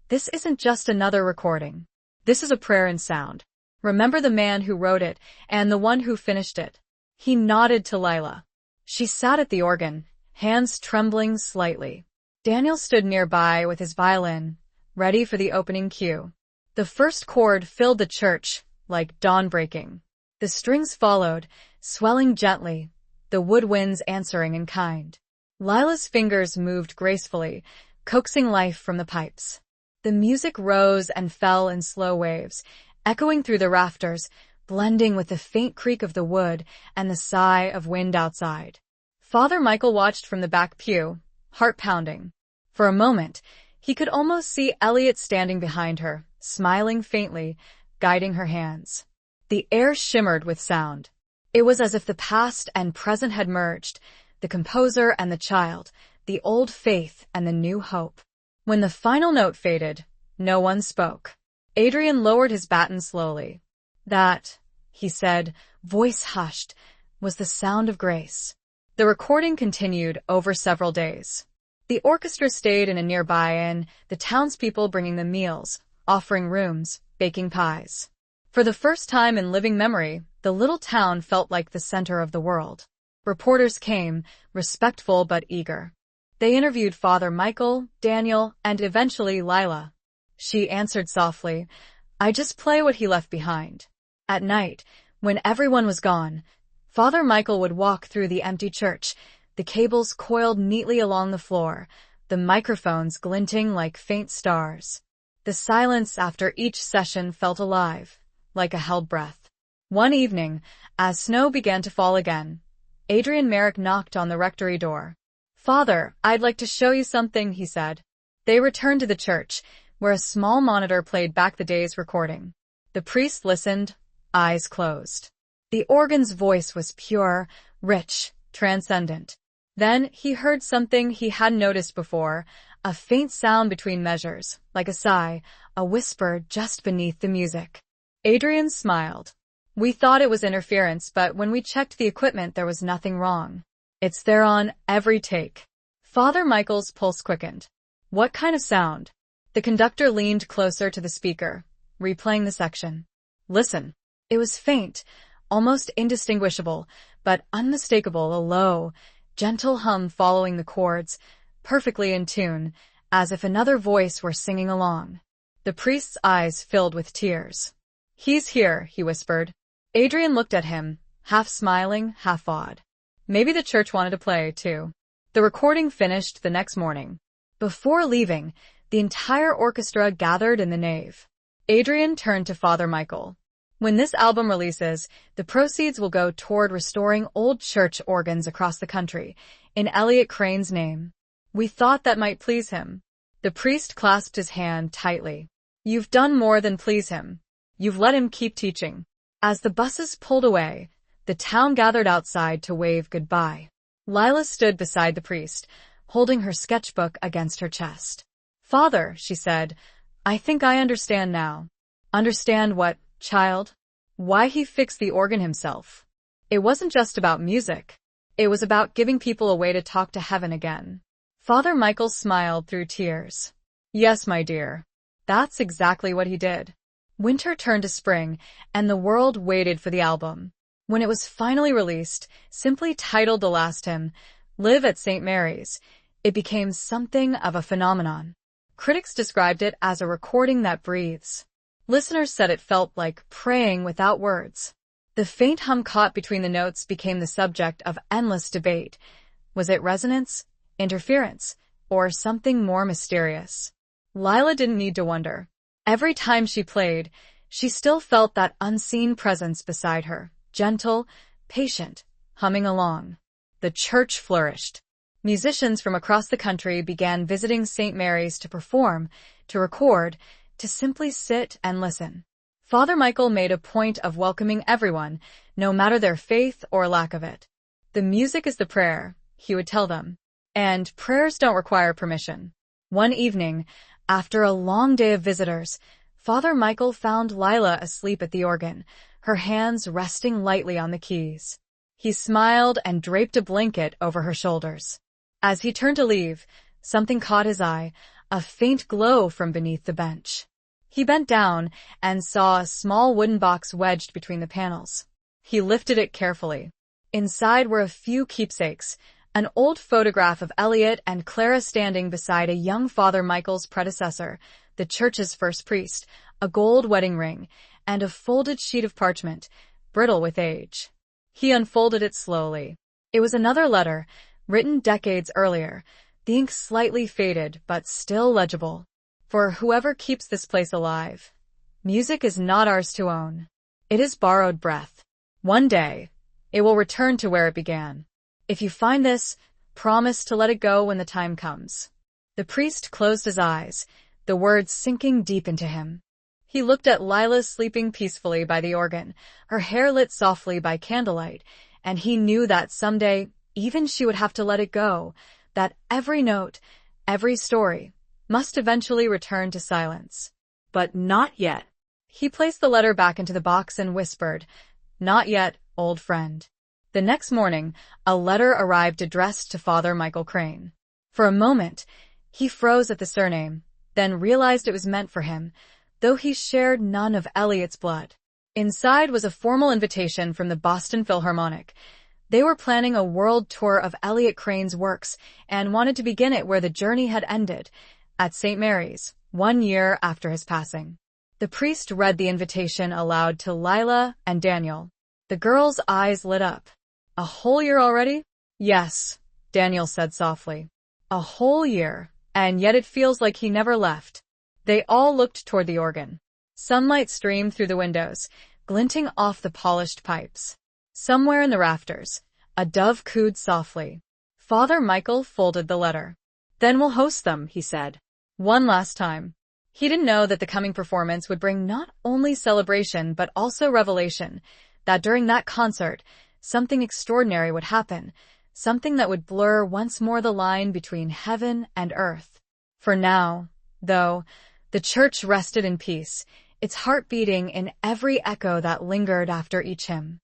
"this isn't just another recording. This is a prayer in sound. Remember the man who wrote it and the one who finished it." He nodded to Lila. She sat at the organ, hands trembling slightly. Daniel stood nearby with his violin, ready for the opening cue. The first chord filled the church, like dawn breaking. The strings followed, swelling gently, the woodwinds answering in kind. Lila's fingers moved gracefully, coaxing life from the pipes. The music rose and fell in slow waves, echoing through the rafters, blending with the faint creak of the wood and the sigh of wind outside. Father Michael watched from the back pew, heart pounding. For a moment, he could almost see Eliot standing behind her, smiling faintly, guiding her hands. The air shimmered with sound. It was as if the past and present had merged, the composer and the child, the old faith and the new hope. When the final note faded, no one spoke. Adrian lowered his baton slowly. "That," he said, voice hushed, "was the sound of grace." The recording continued over several days. The orchestra stayed in a nearby inn, the townspeople bringing them meals, offering rooms, baking pies. For the first time in living memory, the little town felt like the center of the world. Reporters came, respectful but eager. They interviewed Father Michael, Daniel, and eventually Lila. She answered softly, "I just play what he left behind." At night, when everyone was gone, Father Michael would walk through the empty church, the cables coiled neatly along the floor, the microphones glinting like faint stars. The silence after each session felt alive, like a held breath. One evening, as snow began to fall again, Adrian Merrick knocked on the rectory door. "Father, I'd like to show you something," he said. They returned to the church, where a small monitor played back the day's recording. The priest listened, eyes closed. The organ's voice was pure, rich, transcendent. Then he heard something he hadn't noticed before, a faint sound between measures, like a sigh, a whisper just beneath the music. Adrian smiled. "We thought it was interference, but when we checked the equipment there was nothing wrong. It's there on every take." Father Michael's pulse quickened. "What kind of sound?" The conductor leaned closer to the speaker, replaying the section. "Listen." It was faint, almost indistinguishable, but unmistakable, a low, gentle hum following the chords, perfectly in tune, as if another voice were singing along. The priest's eyes filled with tears. "He's here," he whispered. Adrian looked at him, half smiling, half awed. Maybe the church wanted to play, too. The recording finished the next morning. Before leaving, the entire orchestra gathered in the nave. Adrian turned to Father Michael. "When this album releases, the proceeds will go toward restoring old church organs across the country, in Eliot Crane's name. We thought that might please him." The priest clasped his hand tightly. "You've done more than please him. You've let him keep teaching." As the buses pulled away, the town gathered outside to wave goodbye. Lila stood beside the priest, holding her sketchbook against her chest. "Father," she said, "I think I understand now. Understand what, child? Why he fixed the organ himself. It wasn't just about music. It was about giving people a way to talk to heaven again. Father Michael smiled through tears. Yes, my dear. That's exactly what he did. Winter turned to spring, and the world waited for the album. When it was finally released, simply titled the last hymn, Live at St. Mary's, it became something of a phenomenon. Critics described it as a recording that breathes. Listeners said it felt like praying without words. The faint hum caught between the notes became the subject of endless debate. Was it resonance, interference, or something more mysterious? Lila didn't need to wonder. Every time she played, she still felt that unseen presence beside her, gentle, patient, humming along. The church flourished. Musicians from across the country began visiting St. Mary's to perform, to record, to simply sit and listen. Father Michael made a point of welcoming everyone, no matter their faith or lack of it. The music is the prayer, he would tell them. And prayers don't require permission. One evening, after a long day of visitors, Father Michael found Lila asleep at the organ, her hands resting lightly on the keys. He smiled and draped a blanket over her shoulders. As he turned to leave, something caught his eye, a faint glow from beneath the bench. He bent down and saw a small wooden box wedged between the panels. He lifted it carefully. Inside were a few keepsakes, an old photograph of Elliot and Clara standing beside a young Father Michael's predecessor, the church's first priest, a gold wedding ring, and a folded sheet of parchment, brittle with age. He unfolded it slowly. It was another letter, written decades earlier, the ink slightly faded but still legible. For whoever keeps this place alive, music is not ours to own. It is borrowed breath. One day, it will return to where it began. If you find this, promise to let it go when the time comes. The priest closed his eyes, the words sinking deep into him. He looked at Lila sleeping peacefully by the organ, her hair lit softly by candlelight, and he knew that someday, even she would have to let it go, that every note, every story, must eventually return to silence. But not yet. He placed the letter back into the box and whispered, "Not yet, old friend." The next morning, a letter arrived addressed to Father Michael Crane. For a moment, he froze at the surname, then realized it was meant for him, though he shared none of Elliot's blood. Inside was a formal invitation from the Boston Philharmonic. They were planning a world tour of Elliot Crane's works and wanted to begin it where the journey had ended, at St. Mary's, 1 year after his passing. The priest read the invitation aloud to Lila and Daniel. The girls' eyes lit up. "A whole year already?" "Yes," Daniel said softly. "A whole year, and yet it feels like he never left." They all looked toward the organ. Sunlight streamed through the windows, glinting off the polished pipes. Somewhere in the rafters, a dove cooed softly. Father Michael folded the letter. "Then we'll host them," he said. One last time. He didn't know that the coming performance would bring not only celebration but also revelation, that during that concert, something extraordinary would happen, something that would blur once more the line between heaven and earth. For now, though, the church rested in peace, its heart beating in every echo that lingered after each hymn.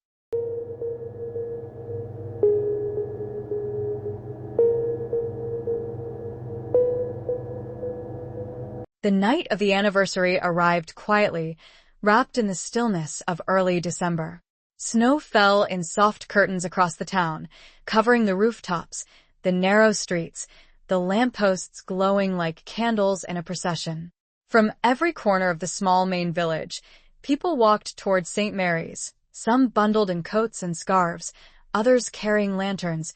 The night of the anniversary arrived quietly, wrapped in the stillness of early December. Snow fell in soft curtains across the town, covering the rooftops, the narrow streets, the lampposts glowing like candles in a procession. From every corner of the small Maine village, people walked toward St. Mary's, some bundled in coats and scarves, others carrying lanterns,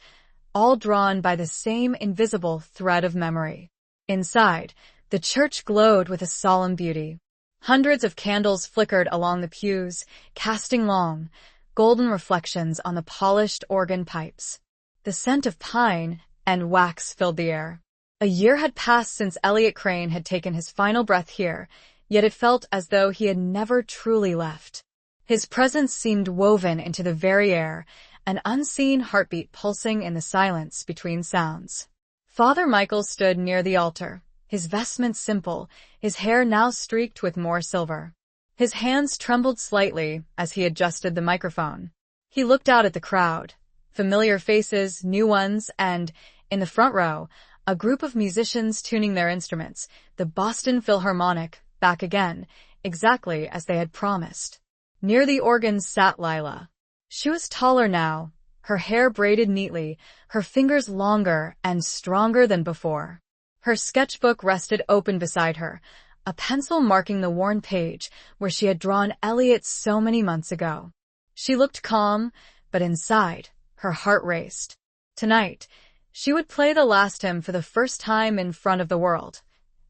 all drawn by the same invisible thread of memory. Inside, the church glowed with a solemn beauty. Hundreds of candles flickered along the pews, casting long, golden reflections on the polished organ pipes. The scent of pine and wax filled the air. A year had passed since Elliot Crane had taken his final breath here, yet it felt as though he had never truly left. His presence seemed woven into the very air, an unseen heartbeat pulsing in the silence between sounds. Father Michael stood near the altar, his vestments simple, his hair now streaked with more silver. His hands trembled slightly as he adjusted the microphone. He looked out at the crowd. Familiar faces, new ones, and, in the front row, a group of musicians tuning their instruments, the Boston Philharmonic, back again, exactly as they had promised. Near the organ sat Lila. She was taller now, her hair braided neatly, her fingers longer and stronger than before. Her sketchbook rested open beside her, a pencil marking the worn page where she had drawn Elliot so many months ago. She looked calm, but inside, her heart raced. Tonight, she would play the last hymn for the first time in front of the world,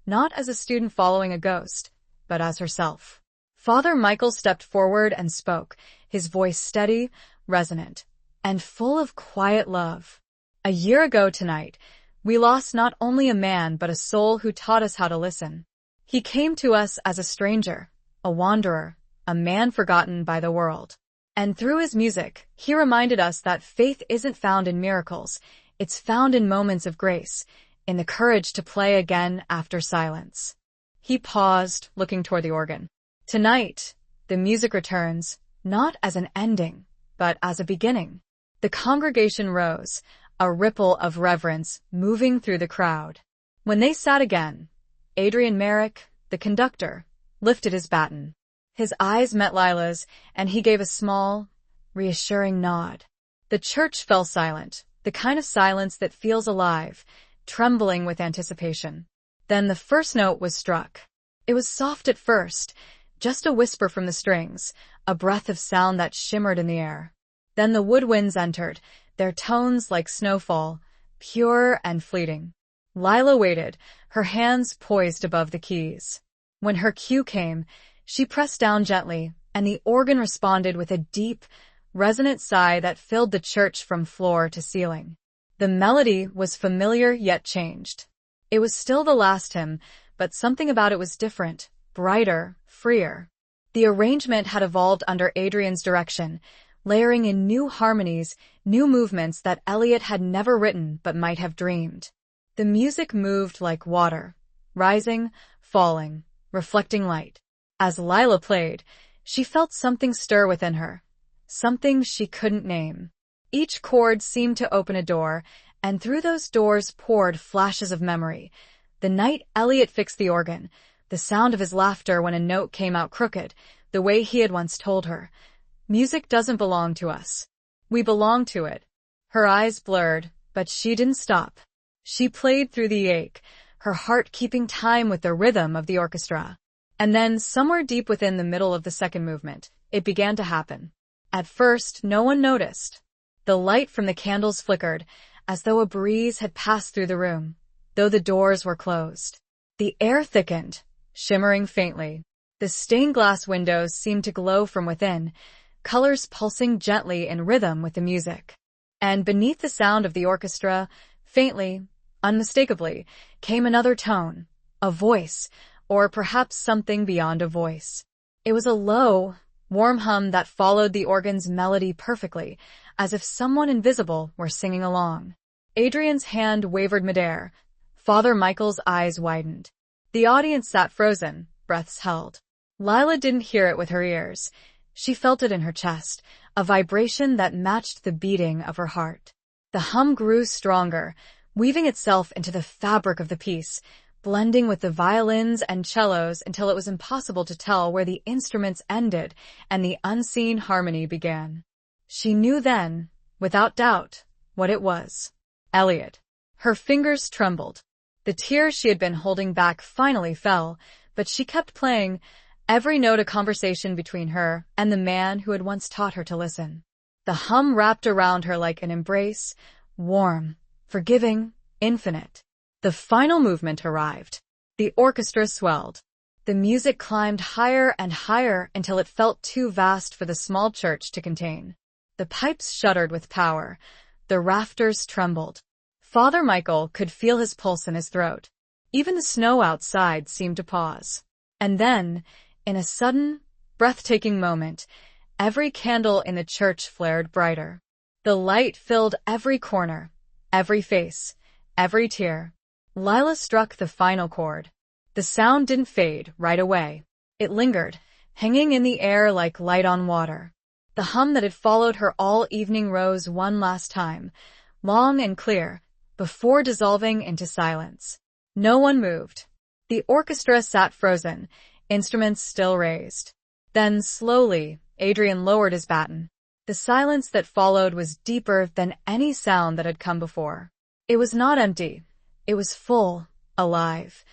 not as a student following a ghost, but as herself. Father Michael stepped forward and spoke, his voice steady, resonant, and full of quiet love. A year ago tonight, we lost not only a man but a soul who taught us how to listen. He came to us as a stranger, a wanderer, a man forgotten by the world. And through his music, he reminded us that faith isn't found in miracles, it's found in moments of grace, in the courage to play again after silence. He paused, looking toward the organ. Tonight, the music returns, not as an ending, but as a beginning. The congregation rose, a ripple of reverence moving through the crowd. When they sat again, Adrian Merrick, the conductor, lifted his baton. His eyes met Lila's, and he gave a small, reassuring nod. The church fell silent, the kind of silence that feels alive, trembling with anticipation. Then the first note was struck. It was soft at first, just a whisper from the strings, a breath of sound that shimmered in the air. Then the woodwinds entered, their tones like snowfall, pure and fleeting. Lila waited, her hands poised above the keys. When her cue came, she pressed down gently, and the organ responded with a deep, resonant sigh that filled the church from floor to ceiling. The melody was familiar yet changed. It was still the last hymn, but something about it was different, brighter, freer. The arrangement had evolved under Adrian's direction, layering in new harmonies, new movements that Elliot had never written but might have dreamed. The music moved like water, rising, falling, reflecting light. As Lila played, she felt something stir within her, something she couldn't name. Each chord seemed to open a door, and through those doors poured flashes of memory. The night Elliot fixed the organ, the sound of his laughter when a note came out crooked, the way he had once told her, "Music doesn't belong to us. We belong to it." Her eyes blurred, but she didn't stop. She played through the ache, her heart keeping time with the rhythm of the orchestra. And then, somewhere deep within the middle of the second movement, it began to happen. At first, no one noticed. The light from the candles flickered, as though a breeze had passed through the room, though the doors were closed. The air thickened, shimmering faintly. The stained glass windows seemed to glow from within, colors pulsing gently in rhythm with the music. And beneath the sound of the orchestra, faintly, unmistakably, came another tone, a voice, or perhaps something beyond a voice. It was a low, warm hum that followed the organ's melody perfectly, as if someone invisible were singing along. Adrian's hand wavered midair. Father Michael's eyes widened. The audience sat frozen, breaths held. Lila didn't hear it with her ears. She felt it in her chest, a vibration that matched the beating of her heart. The hum grew stronger, weaving itself into the fabric of the piece, blending with the violins and cellos until it was impossible to tell where the instruments ended and the unseen harmony began. She knew then, without doubt, what it was. Elliot. Her fingers trembled. The tears she had been holding back finally fell, but she kept playing, every note a conversation between her and the man who had once taught her to listen. The hum wrapped around her like an embrace, warm, forgiving, infinite. The final movement arrived. The orchestra swelled. The music climbed higher and higher until it felt too vast for the small church to contain. The pipes shuddered with power. The rafters trembled. Father Michael could feel his pulse in his throat. Even the snow outside seemed to pause. And then, in a sudden, breathtaking moment, every candle in the church flared brighter. The light filled every corner, every face, every tear. Lila struck the final chord. The sound didn't fade right away. It lingered, hanging in the air like light on water. The hum that had followed her all evening rose one last time, long and clear, before dissolving into silence. No one moved. The orchestra sat frozen, instruments still raised. Then, slowly, Adrian lowered his baton. The silence that followed was deeper than any sound that had come before. It was not empty. It was full, alive,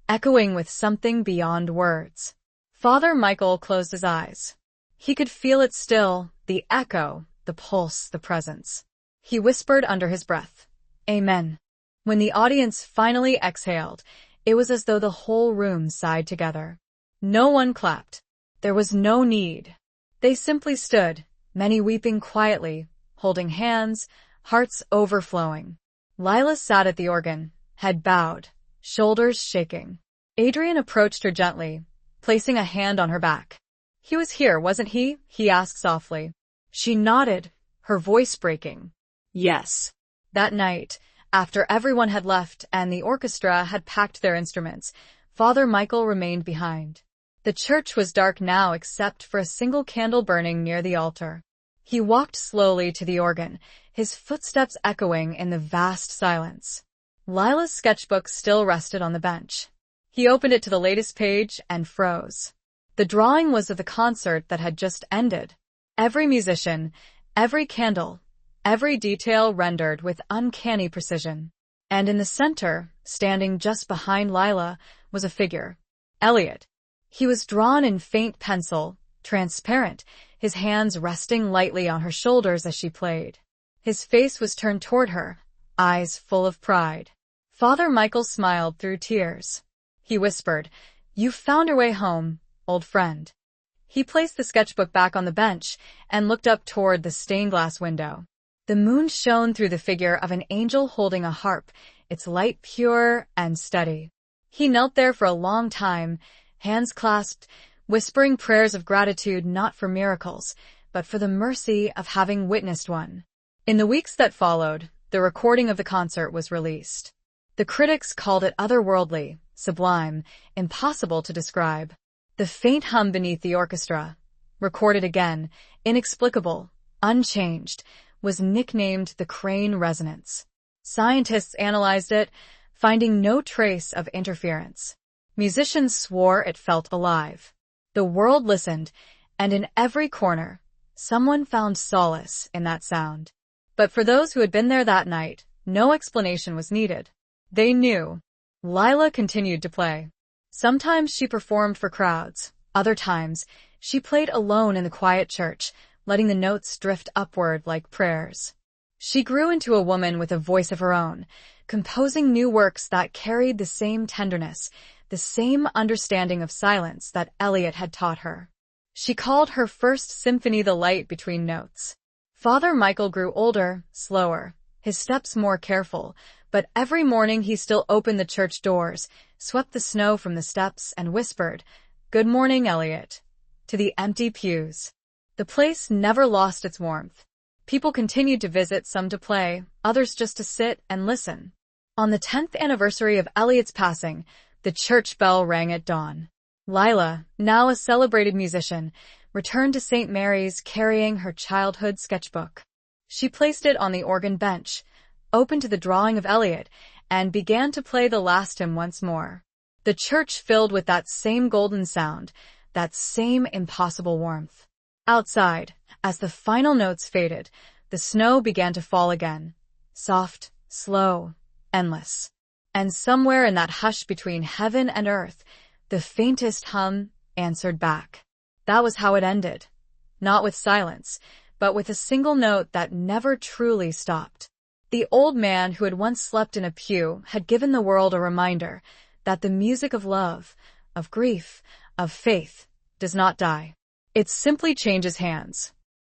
echoing with something beyond words. Father Michael closed his eyes. He could feel it still, the echo, the pulse, the presence. He whispered under his breath, "Amen." When the audience finally exhaled, it was as though the whole room sighed together. No one clapped. There was no need. They simply stood, many weeping quietly, holding hands, hearts overflowing. Lila sat at the organ, head bowed, shoulders shaking. Adrian approached her gently, placing a hand on her back. "He was here, wasn't he?" he asked softly. She nodded, her voice breaking. Yes. That night, after everyone had left and the orchestra had packed their instruments, Father Michael remained behind. The church was dark now except for a single candle burning near the altar. He walked slowly to the organ, his footsteps echoing in the vast silence. Lila's sketchbook still rested on the bench. He opened it to the latest page and froze. The drawing was of the concert that had just ended. Every musician, every candle, every detail rendered with uncanny precision. And in the center, standing just behind Lila, was a figure. Elliot. He was drawn in faint pencil, transparent, his hands resting lightly on her shoulders as she played. His face was turned toward her, eyes full of pride. Father Michael smiled through tears. He whispered, "You've found your way home, old friend." He placed the sketchbook back on the bench and looked up toward the stained-glass window. The moon shone through the figure of an angel holding a harp, its light pure and steady. He knelt there for a long time, hands clasped, whispering prayers of gratitude not for miracles, but for the mercy of having witnessed one. In the weeks that followed, the recording of the concert was released. The critics called it otherworldly, sublime, impossible to describe. The faint hum beneath the orchestra, recorded again, inexplicable, unchanged, was nicknamed the Crane Resonance. Scientists analyzed it, finding no trace of interference. Musicians swore it felt alive. The world listened, and in every corner, someone found solace in that sound. But for those who had been there that night, no explanation was needed. They knew. Lila continued to play. Sometimes she performed for crowds. Other times, she played alone in the quiet church, letting the notes drift upward like prayers. She grew into a woman with a voice of her own, composing new works that carried the same tenderness, the same understanding of silence that Elliot had taught her. She called her first symphony the light between notes. Father Michael grew older, slower, his steps more careful, but every morning he still opened the church doors, swept the snow from the steps, and whispered, "Good morning, Elliot," to the empty pews. The place never lost its warmth. People continued to visit, some to play, others just to sit and listen. On the 10th anniversary of Elliot's passing, the church bell rang at dawn. Lila, now a celebrated musician, returned to St. Mary's carrying her childhood sketchbook. She placed it on the organ bench, opened to the drawing of Elliot, and began to play the last hymn once more. The church filled with that same golden sound, that same impossible warmth. Outside, as the final notes faded, the snow began to fall again. Soft, slow, endless. And somewhere in that hush between heaven and earth, the faintest hum answered back. That was how it ended. Not with silence, but with a single note that never truly stopped. The old man who had once slept in a pew had given the world a reminder that the music of love, of grief, of faith, does not die. It simply changes hands.